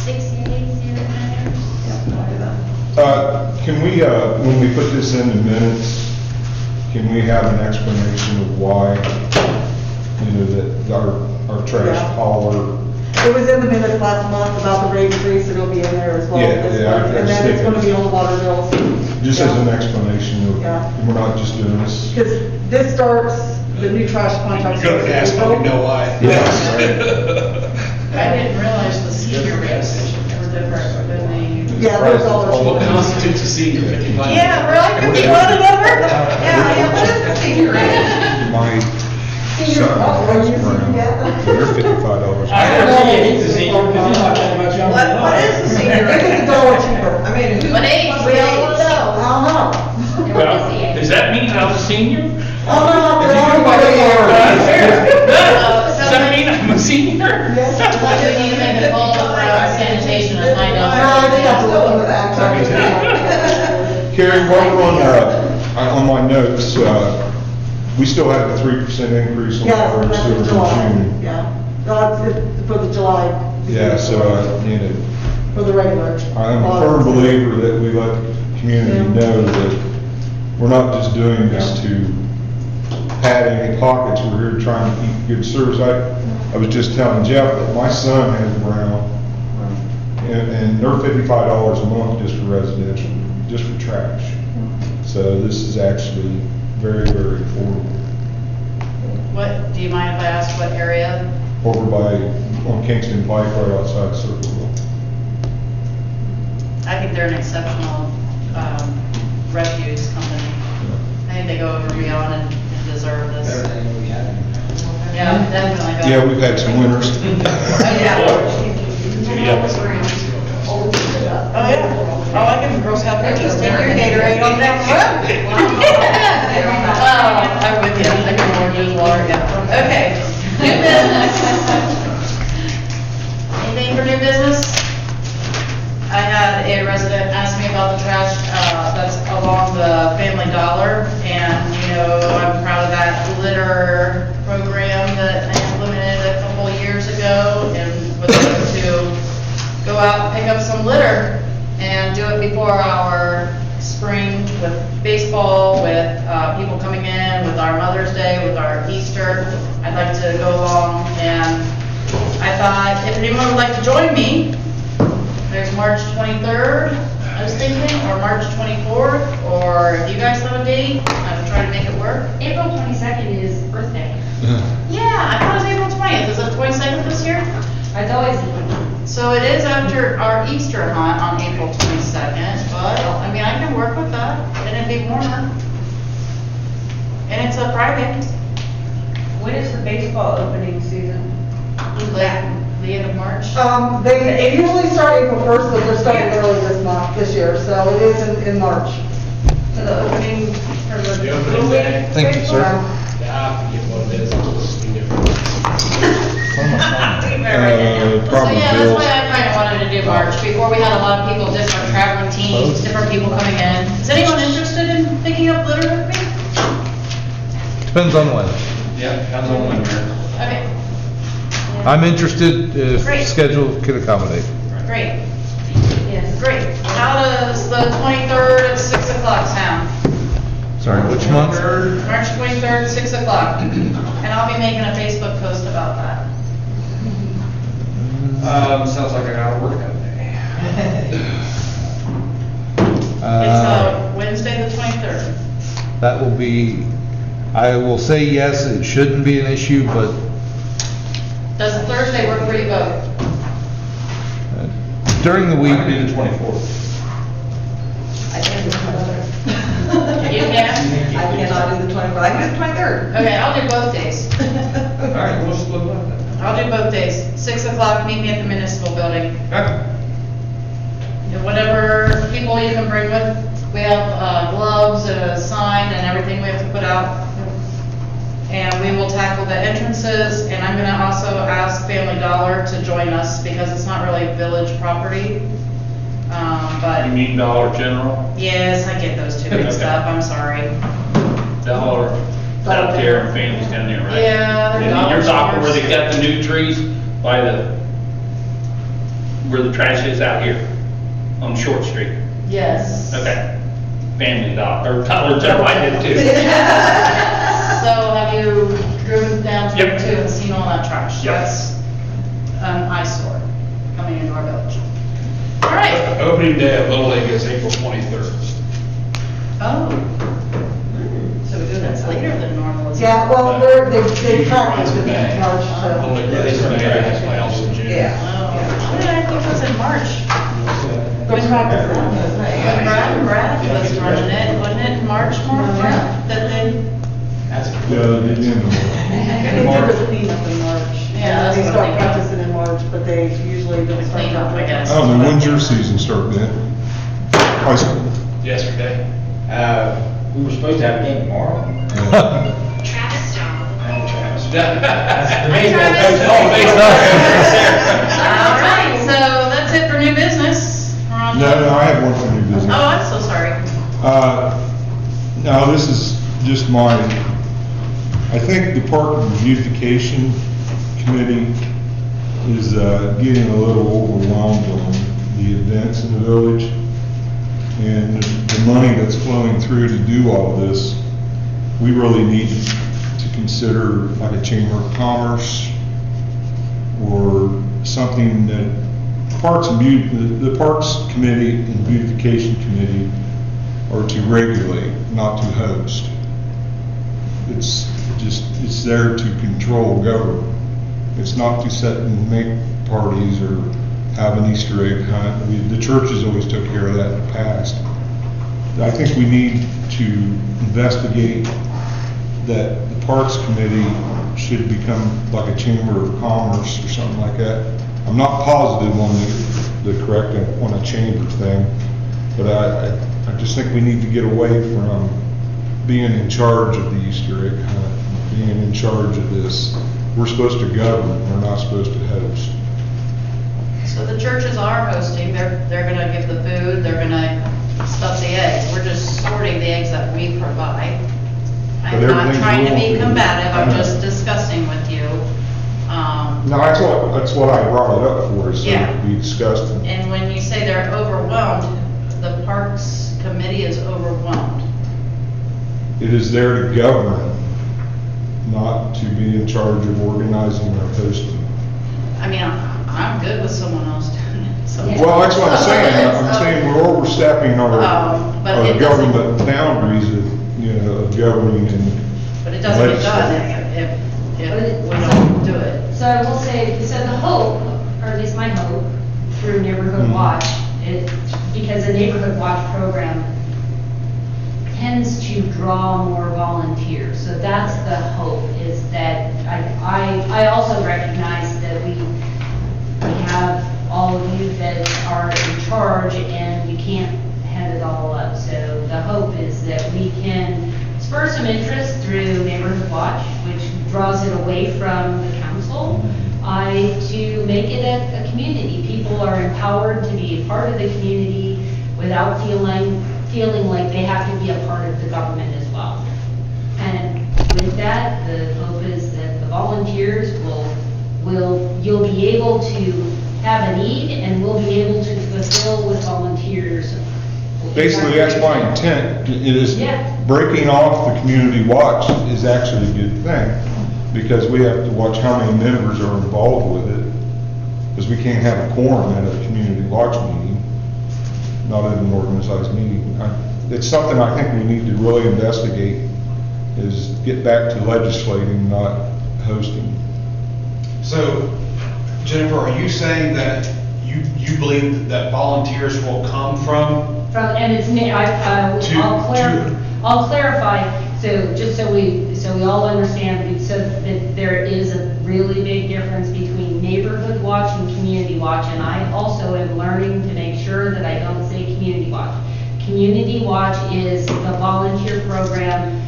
68, 0, Yeah, I'll do that. Can we, when we put this in the minutes, can we have an explanation of why, that our trash Yeah. hauler It was in the minutes last month about the rate increase, it'll be in there as well. Yeah, this yeah, I- month. I And just then it's think gonna be on the water bills. Just as an explanation of, Yeah. we're not just doing this. Because this starts, the new trash contract. Go to ask, starts in we know April. why. I didn't realize the senior rates were different than the. Yeah, those all are. What constitutes a senior? 55? Yeah, we're like, we want a number? Yeah, what is the senior rate? My Senior, son are has you Brown, senior yet? they're $55. I never see he's a senior, because he's not that much younger than What is the senior It's rate? a dollar cheaper. I mean, who? What age? what's We the all age? want to know. I don't know. Well, does that mean I was a senior? Oh, no, they're all Does that mean I'm a senior? Yes. I do need to make a call for sanitation and find No, I think I have to look into that. Carrie, while we're on my notes, we still have the 3% increase on Yes, water and that's sewer in in July, June. yeah. No, it's for the July. Yeah, so, For the regular. I'm a firm believer that we let the community know that we're not just doing this to pad any pockets, we're here trying to keep good service. I was just telling Jeff that my son has Brown, and they're $55 a month just for residential, just for trash. So this is actually very, very affordable. What, do you mind if I ask what area? Over on Kingston Pike, right outside Circleville. I think they're an exceptional, refuse company. I think they go over beyond and deserve this. Yeah, definitely. Yeah, we've had some winners. Oh, yeah. Oh, I can girls have pictures. Take your Gatorade on down the road. Oh, I'm with you. I can more use water, yeah. Okay. New business. Anything for new business? I had a resident ask me about the trash, that's along the Family Dollar, and, you know, I'm proud of that litter program that I implemented a couple years ago, and would like to go out and pick up some litter and do it before our spring with baseball, with, people coming in, with our Mother's Day, with our Easter. I'd like to go along, and I thought if anyone would like to join me, there's March 23rd, I was thinking, or March 24th, or if you guys have a date, I would try to make it work. April 22nd is Earth Day. Yeah, I thought it was April 20th, is it 22nd this year? It's always, So it is after our Easter hunt on April 22nd, but, I mean, I can work with that, and it'd be warmer. And it's a Friday, When is the baseball opening season? the end of March. They usually start April 1st, but they're starting early this year, so it is in March. So the opening for the. The opening day. Thank you, sir. I forget what it is, it'll just be different. So Problem yeah, that's bills. why I kind of wanted to do March, before we had a lot of people, different traveling teams, different people coming in. Is anyone interested in picking up litter with me? Depends on when. Yeah, depends on when, Mayor. Okay, I'm interested if Great. schedule can accommodate. great, Yes. great. How does the 23rd at 6 o'clock sound? Sorry, which month? March 23rd, 6 o'clock. And I'll be making a Facebook post about that. Sounds like I gotta work that day. It's Wednesday, the 23rd. That will be, I will say yes, it shouldn't be an issue, but Does Thursday work for you both? during the We week, can do the 24th. I can't do the 23rd. You can? I cannot do the 24th, I can do the 23rd. Okay, I'll do both days. All right, we'll split it up then. I'll do both days. 6 o'clock, meet me at the municipal building. Okay. And whatever people you can bring with, we have gloves and a sign and everything we have to put out. And we will tackle the entrances, and I'm gonna also ask Family Dollar to join us because it's not really village property. But, You mean Dollar General? yes, I get those two mixed up, I'm sorry. Dollar, it's out there and Family's down there, right? Yeah, they're And Dollar you're talking where stores. they got the new trees by where the trash is out here on Short Street? Yes. Okay. Family Dollar, or Dollar General, I did too. So have you driven down to Yep. two and seen all that trash? Yep. That's an eyesore coming into our village. All right. Opening day of Little League is April 23rd. Oh. So we do that's later than normal. isn't it? Yeah, well, they practice with March, Little League so. runs in May, and it's playoffs in June. Yeah. Oh, I think it was in March. They practice now, doesn't it? When Brad was running it, wasn't it in March, that they? That's Yeah, they did. They do the cleanup in March. Yeah, that's They what I'm start thinking. practicing in March, but they usually don't start. Cleanup, I guess. I don't know, when's your season start, Ben? High school? Yesterday. We were supposed to have a game tomorrow. Yeah. And Travis. Yeah. The baseball Travis. coach. Oh, baseball. All right, so that's it for new business. We're on No, to- no, I have one for new business. Oh, I'm so sorry. Now, this is just my, I think the Park Beautification Committee is getting a little overwhelmed on the events in the village. And the money that's flowing through to do all of this, we really need to consider like a Chamber of Commerce or something that Parks and the Parks Committee and Beautification Committee are to regulate, not to host. It's there to control government. It's not to set and make parties or have an Easter egg hunt. The churches always took care of that in the past. I think we need to investigate that the Parks Committee should become like a Chamber of Commerce or something like that. I'm not positive on the correct on a chamber thing, but I just think we need to get away from being in charge of the Easter egg hunt, being in charge of this. We're supposed to govern, we're not supposed to host. So the churches are hosting, they're gonna give the food, they're gonna stuff the eggs. We're just sorting the eggs that we provide. I'm But not everything's trying to be wrong. combative, I'm I know. just discussing with you. No, that's what I brought it up for, is so Yeah. it be discussed. And when you say they're overwhelmed, the Parks Committee is overwhelmed. It is there to govern, not to be in charge of organizing or hosting. I mean, I'm good with someone else doing it, so. Well, that's what I'm saying, I'm saying we're overstepping But our it doesn't- government boundaries of governing and. But it doesn't get done legislating. if we don't do it. So I will say, so the hope, or at least my hope, through Neighborhood Mhm. Watch, is because the Neighborhood Watch program tends to draw more volunteers. So that's the hope, is that I also recognize that we have all of you that are in charge and you can't head it all up. So the hope is that we can spur some interest through Neighborhood Watch, which draws it away from the council, to make it a community. People are empowered to be a part of the community without feeling like they have to be a part of the government as well. And with that, the hope is that the volunteers you'll be able to have a need and we'll be able to fulfill with volunteers. Basically, that's my intent, it is Yeah. breaking off the community watch is actually a good thing, because we have to watch how many members are involved with it, because we can't have a quorum at a community watch meeting, not at an organized meeting. It's something I think we need to really investigate, is get back to legislating, not hosting. So, Jennifer, are you saying that you believe that volunteers will come from? And it's, I'll clarify, so just so we all understand, so that there is a really big difference between Neighborhood Watch and Community Watch, and I also am learning to make sure that I don't say Community Watch. Community Watch is the volunteer program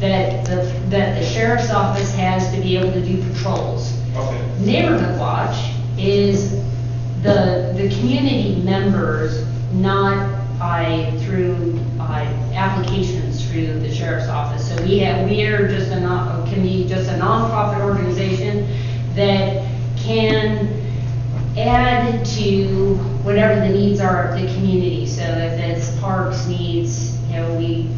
that the sheriff's office has to be able to do patrols. Okay. Neighborhood Watch is the community members, not through applications through the sheriff's office. So we are just can be just a nonprofit organization that can add to whatever the needs are of the community. So if it's parks needs, we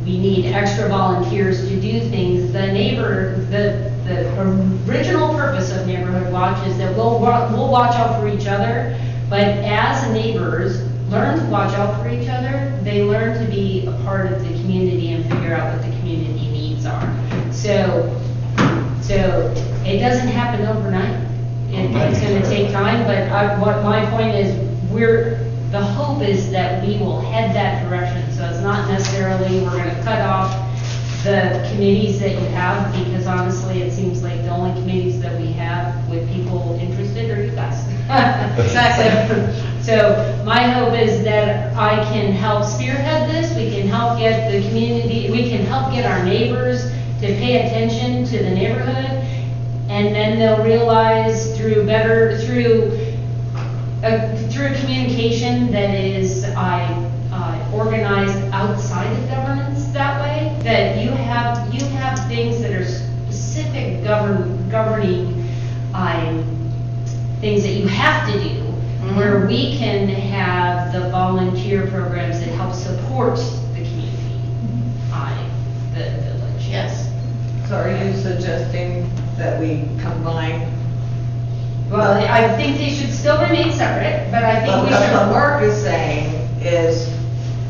need extra volunteers to do things. The the original purpose of Neighborhood Watch is that we'll watch out for each other, but as neighbors learn to watch out for each other, they learn to be a part of the community and figure out what the community needs are. So it doesn't happen overnight. It's gonna take time, but what my point is, the hope is that we will head that direction. So it's not necessarily we're gonna cut off the committees that you have, because honestly, it seems like the only committees that we have with people interested are you guys. Exactly. So my hope is that I can help spearhead this, we can help get the community, we can help get our neighbors to pay attention to the neighborhood, and then they'll realize through communication that is organized outside of governance that way, that you have things that are specific governing things that you have to do, where we can have the volunteer programs that help support the community, the village. Yes. So are you suggesting that we combine? Well, I think they should still remain separate, but I think Well, we because what should. Mark is saying is,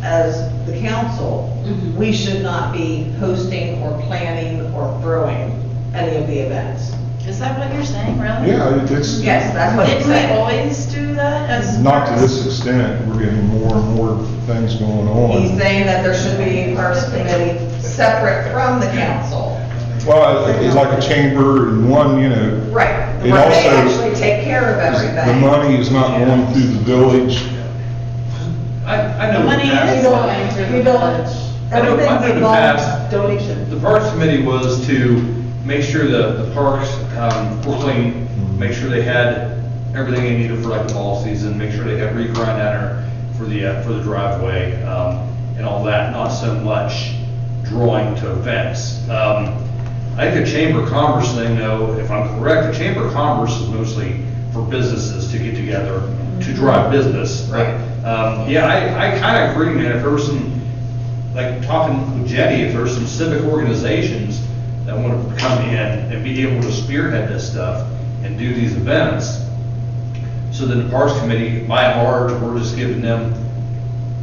as the council, Mhm. we should not be hosting or planning or throwing any of the events. Is that what you're saying, really? Yeah, it's, Yes, that's what he's Didn't we saying. always do that as? not to this extent, we're getting more and more things going on. He's saying that there should be a Parks Committee separate from the council. Well, it's like a chamber and one, Right. It Where they also- actually take care of everything. the money is not going through the village. I know The in money the past- is going through the You don't- village. I know in the Everything's past, donation. the Parks Committee was to make sure the parks were clean, make sure they had everything they needed for like the fall season, make sure they had regrind liner for the driveway, and all that, not so much drawing to events. I think the Chamber of Commerce thing, though, if I'm correct, the Chamber of Commerce is mostly for businesses to get together to drive business. Right. Yeah, I kind of agree, man, if there was some, like talking with Jenny, if there's some civic organizations that want to come in and be able to spearhead this stuff and do these events, so then the Parks Committee, by and large, we're just giving them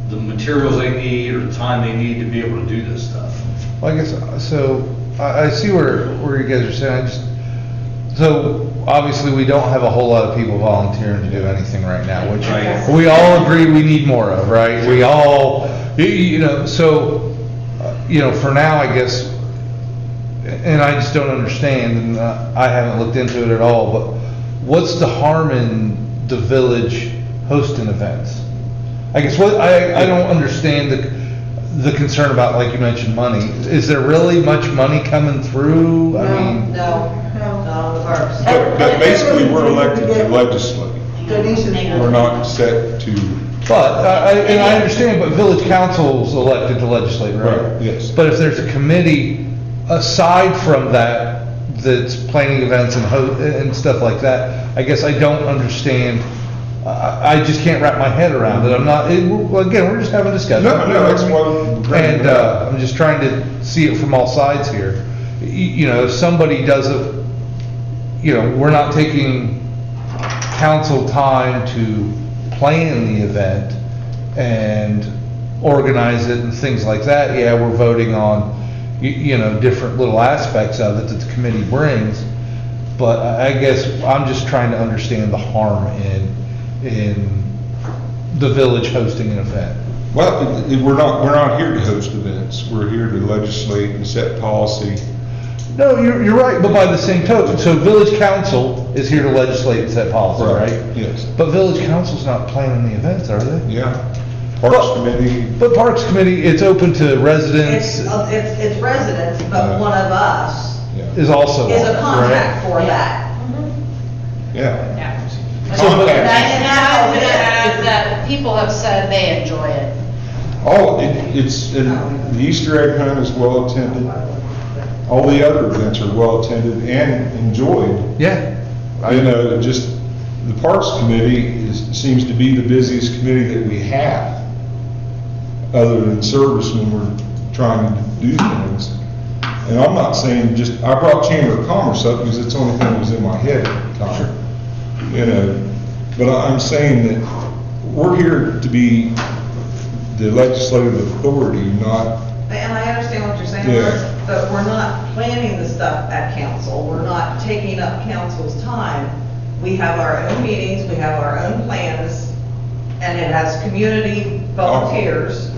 the materials they need or the time they need to be able to do this stuff. Well, I guess, so, I see where you guys are saying, so, obviously, we don't have a whole lot of people volunteering to do anything right now, which Right. we all agree we need more of, right? We all, so, for now, I guess, and I just don't understand, and I haven't looked into it at all, but what's the harm in the village hosting events? I guess I don't understand the concern about, like you mentioned, money. Is there really much money coming through? I mean, No, not on the parks. But basically, we're elected to legislate. Donations. We're not set to, but, and I understand, but village council's elected to legislate, right? Right, yes. But if there's a committee aside from that, that's planning events and stuff like that, I guess I don't understand. I just can't wrap my head around it. I'm not, again, we're just having a discussion. No, that's what. And, I'm just trying to see it from all sides here. If somebody does it, we're not taking council time to plan the event and organize it and things like that. Yeah, we're voting on, different little aspects of it that the committee brings. But I guess I'm just trying to understand the harm in the village hosting an event. Well, we're not here to host events. We're here to legislate and set policy. No, you're right, but by the same token, so village council is here to legislate and set policy, Right, right? yes. But village council's not planning the events, are they? Yeah. Parks But- Committee, But Parks Committee, it's open to residents, It's residents, but one of us yeah. is also. is a on, contact right? for that. Yeah. So, but- And I'm gonna add that people have said they enjoy it. Oh, and the Easter egg hunt is well attended. All the other events are well attended and enjoyed. Yeah. Just, the Parks Committee seems to be the busiest committee that we have, other than service when we're trying to do things. And I'm not saying just, I brought Chamber of Commerce up because it's the only thing that was in my head at the time. You know, but I'm saying that we're here to be the legislative authority, not, And I understand what you're saying, Yeah. Mark, but we're not planning the stuff at council. We're not taking up council's time. We have our own meetings, we have our own plans, and it has community volunteers.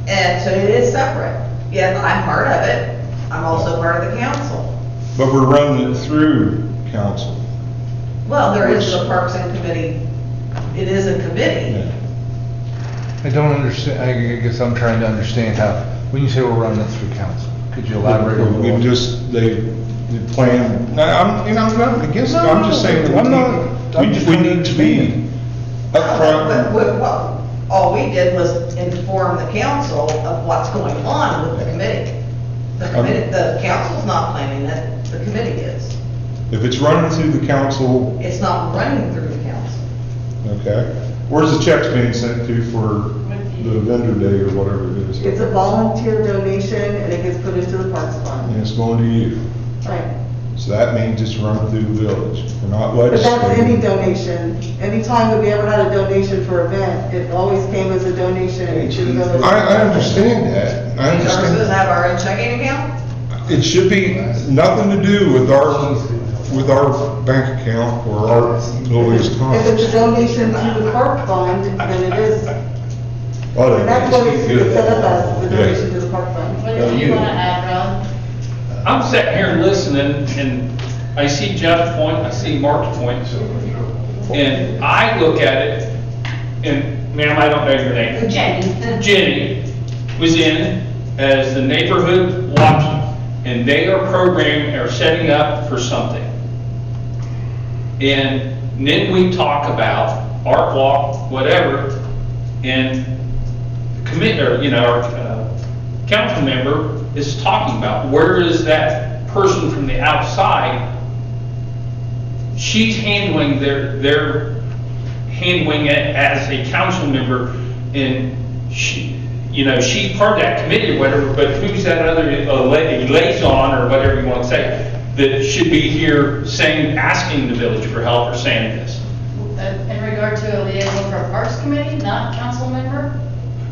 And so it is separate. Yes, I'm part of it. I'm also part of the council. but we're running it through council. Well, there is the Parks and Committee. It is a committee. Yeah. I don't understand, I guess I'm trying to understand how, when you say we're running it through council, could you elaborate a little? We've just, they plan, I'm not against it, I'm just saying that I'm not- I'm just we trying to need to be But upfront. all we did was inform the council of what's going on with the committee. The council's not planning it, the committee is. If it's running through the council, It's not running through the council. okay, where's the checks being sent to for the vendor day or whatever it is? It's a volunteer donation and it gets put into the Parks Fund. And it's going to you. Right. So that means it's running through the village. We're not But that's any legislating. donation. Anytime that we ever had a donation for an event, it always came as a donation to the village. I understand that. I Are we supposed to understand. have our own checking account? It should be nothing to do with our bank account or our building's If funds. it's a donation to the Park Fund, then it is, Well, and that's what it's set up as, the Yeah. donation to the Park Fund. What did you wanna add, Ron? I'm sitting here listening, and I see Jeff's point, I see Mark's point, and I look at it, and ma'am, I don't know your name. Jenny. Jenny was in as the neighborhood watch, and they are programming, or setting up for something. And then we talk about art walk, whatever, and commit, or, our council member is talking about, where is that person from the outside? She's handling they're handling it as a council member, and she's part of that committee or whatever, but who's that other liaison, or whatever you want to say, that should be here saying, asking the village for help or saying this? In regard to a liaison for a Parks Committee, not council member?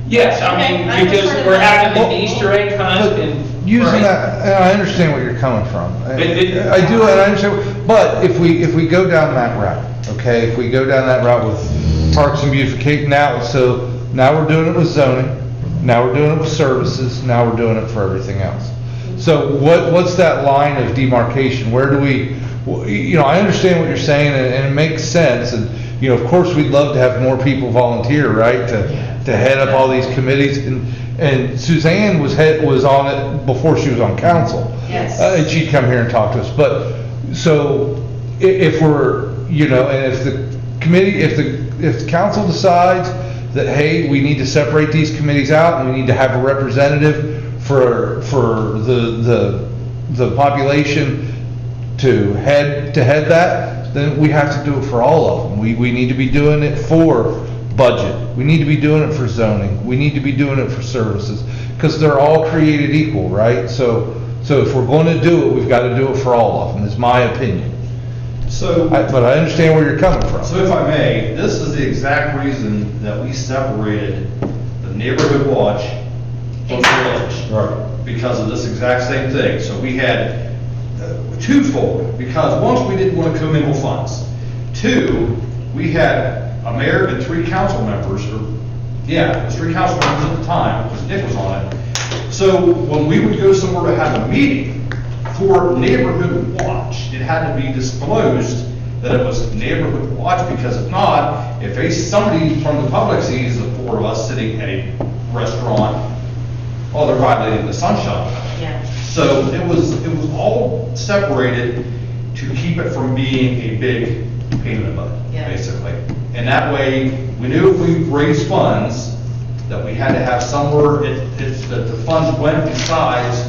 Yes, I mean, Okay, I just because heard we're that. having an Easter egg hunt and. Using Right. that, and I understand where you're coming from. I But do, and I understand, but if we go down that route, okay, if we go down that route with parks and beautification now, so now we're doing it with zoning, now we're doing it with services, now we're doing it for everything else. So what's that line of demarcation? Where do we, I understand what you're saying, and it makes sense, and, of course, we'd love to have more people volunteer, right, to head up all these committees, and Suzanne was on it before she was on council. Yes. And she'd come here and talk to us, but, so, if we're, and if the committee, if the council decides that, hey, we need to separate these committees out, and we need to have a representative for the population to head that, then we have to do it for all of them. We need to be doing it for budget. We need to be doing it for zoning. We need to be doing it for services, because they're all created equal, right? So if we're going to do it, we've got to do it for all of them, is my opinion. But I understand where you're coming from. So if I may, this is the exact reason that we separated the neighborhood watch from the village. Right. Because of this exact same thing. So we had twofold, because once we didn't want to commingle funds. Two, we had a mayor and 3 council members, it was 3 council members at the time, because Nick was on it. So when we would go somewhere to have a meeting for neighborhood watch, it had to be disclosed that it was neighborhood watch, because if not, if somebody from the public sees the 4 of us sitting at a restaurant, oh, they're violating the sunshine. Yeah. So it was all separated to keep it from being a big pain in the butt, Yeah. basically. And that way, we knew if we raised funds, that we had to have somewhere, that the funds went besides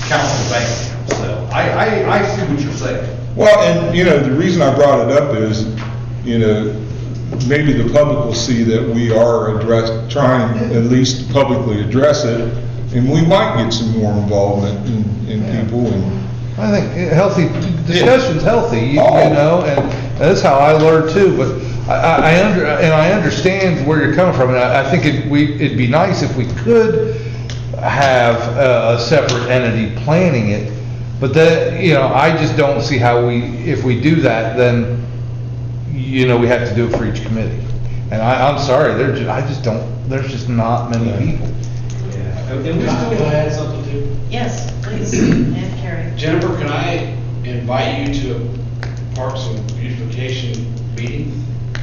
council bank account. So I see what you're saying. Well, and, the reason I brought it up is, maybe the public will see that we are trying at least to publicly address it, and we might get some more involvement in people and. I think healthy, discussion's healthy, you Oh. know, and that's how I learn too, but I understand where you're coming from, and I think it'd be nice if we could have a separate entity planning it, but that, you know, I just don't see how if we do that, then, you know, we have to do it for each committee. And I'm sorry, there's just not many people. Yeah. And we still. Can I add something too? Yes, please, and Carrie. Jennifer, can I invite you to a Parks and Beautification meeting?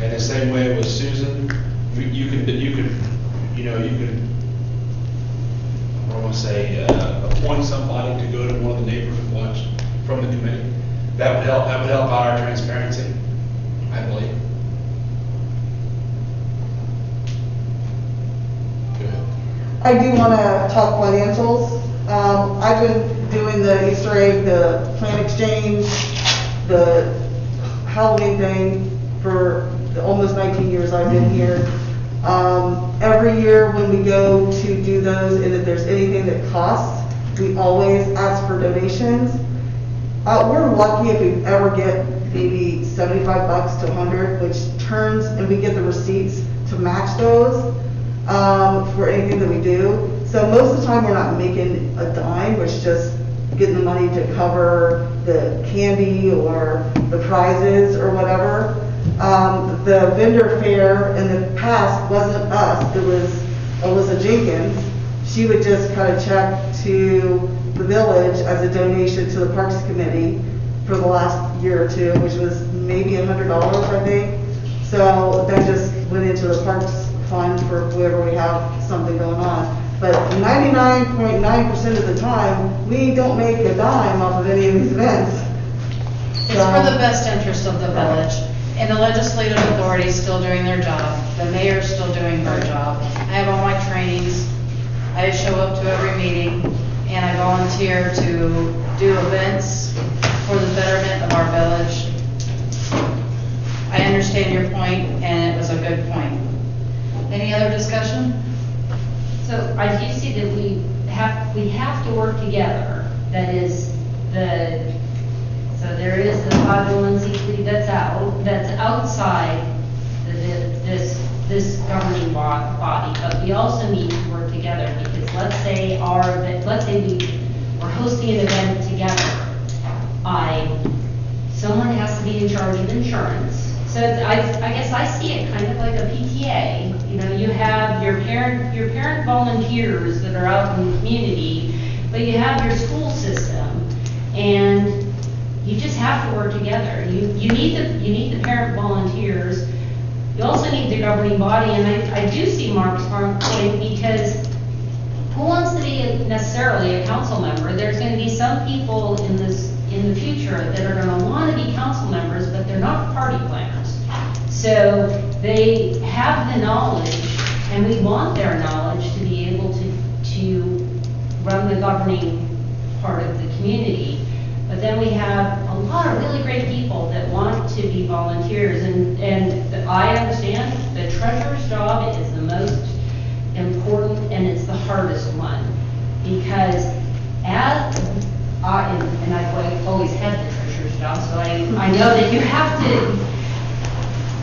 In the same way with Susan, you could, you know, I don't want to say, appoint somebody to go to one of the neighborhood watch from the committee. That would help out our transparency, I believe. Go ahead. I do want to talk financials. I've been doing the Easter egg, the plan exchange, the Halloween thing for the almost 19 years I've been here. Every year when we go to do those, and if there's anything that costs, we always ask for donations. We're lucky if we ever get maybe $75 to $100, which turns, and we get the receipts to match those for anything that we do. So most of the time, we're not making a dime, we're just getting the money to cover the candy or the prizes or whatever. The vendor fair in the past wasn't us, it was Alyssa Jenkins. She would just cut a check to the village as a donation to the Parks Committee for the last year or two, which was maybe $100, I think. So that just went into the Parks Fund for whoever we have something going on. But 99.9% of the time, we don't make a dime off of any of these events. It's for the best interest of the village, and the legislative authority is still doing their job, the mayor's still doing her job. I have all my trainings, I show up to every meeting, and I volunteer to do events for the betterment of our village. I understand your point, and it was a good point. Any other discussion? So I do see that we have to work together. That is so there is the 501c3 that's outside this governing body, but we also need to work together because let's say we're hosting an event together. Someone has to be in charge of insurance. So I guess I see it kind of like a PTA. You know, you have your parent volunteers that are out in the community, but you have your school system, and you just have to work together. You need the parent volunteers. You also need the governing body, and I do see Mark's point because who wants to be necessarily a council member? There's going to be some people in the future that are going to want to be council members, but they're not party planners. So they have the knowledge, and we want their knowledge to be able to run the governing part of the community. But then we have a lot of really great people that want to be volunteers, and I understand the treasurer's job is the most important and it's the hardest one, because I've always had the treasurer's job, so I know that you have to,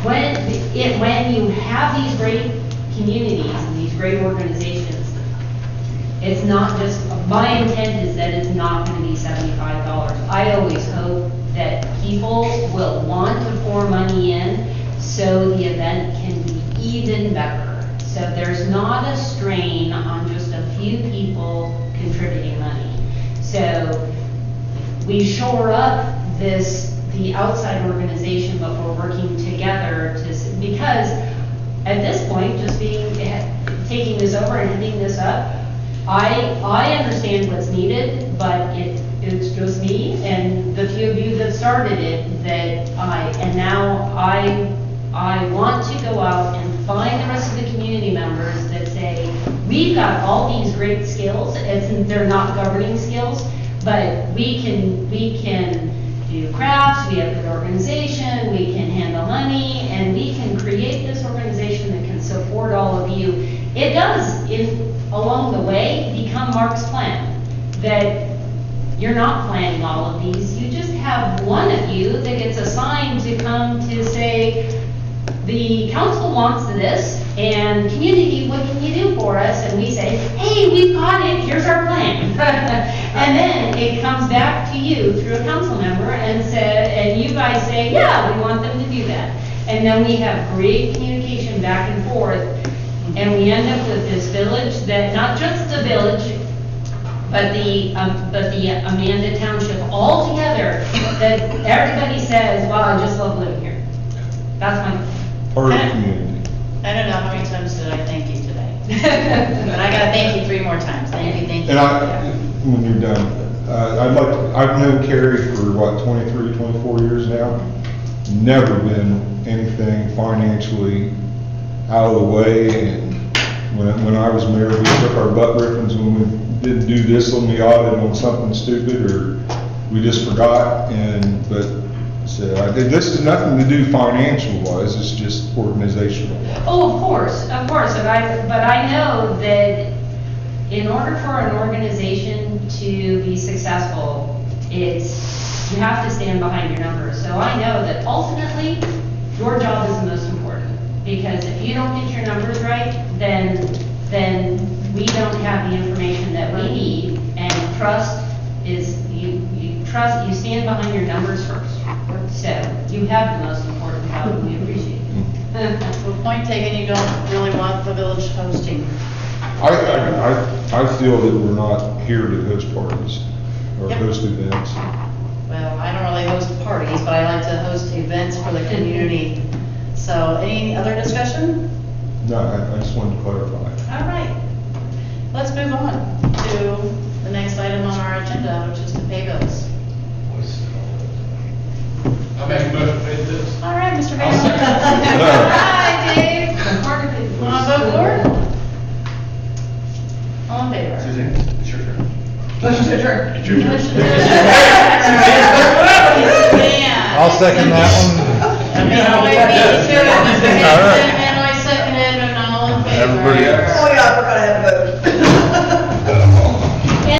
when you have these great communities and these great organizations, it's not just, my intent is that it's not going to be $75. I always hope that people will want to pour money in so the event can be even better. So there's not a strain on just a few people contributing money. So we shore up the outside organization, but we're working together because at this point, just taking this over and heading this up, I understand what's needed, but it's just me and the few of you that started it now I want to go out and find the rest of the community members that say, we've got all these great skills, they're not governing skills, but we can do crafts, we have a good organization, we can handle money, and we can create this organization that can support all of you. It does, along the way, become become Mark's plan, that you're not planning all of these, you just have one of you that gets assigned to come to say, the council wants this, and community, what can you do for us? And we say, hey, we've got it, here's our plan. And then it comes back to you through a council member and you guys say, yeah, we want them to do that. And then we have great communication back and forth, and we end up with this village that, not just the village, but the Amanda Township all together, that everybody says, wow, I just love living here. That's my. Part of the community. I don't know how many times did I thank you today? But I gotta thank you 3 more times. Thank you. And when you're done, I've known Carrie for what, 23, 24 years now? Never been anything financially out of the way, and when I was mayor, we took our butt rippings when we didn't do this on the audit on something stupid, or we just forgot, but so this is nothing to do financial wise, it's just organizational. Oh, of course, but I know that in order for an organization to be successful, you have to stand behind your numbers. So I know that ultimately, your job is the most important, because if you don't get your numbers right, then we don't have the information that we need, and trust is, you stand behind your numbers first. So you have the most important job, and we appreciate it. Well, point taken, you don't really want the village hosting. I feel that we're not here to host parties or Yep. host events. Well, I don't really host parties, but I like to host events for the community. So any other discussion? No, I just wanted to clarify. All right. Let's move on to the next item on our agenda, which is to pay bills. I make a motion to pay this. All right, Mr. Bailey. Hi, Dave. Want to vote for it? All in favor? Suzanne, it's your turn. Motion to adjourn. It's your turn. Suzanne. I'll second that one. Benoit beat you, Mr. All right. Hanson, Benoit seconded, and all in favor. Everybody else. Oh, yeah, I forgot I had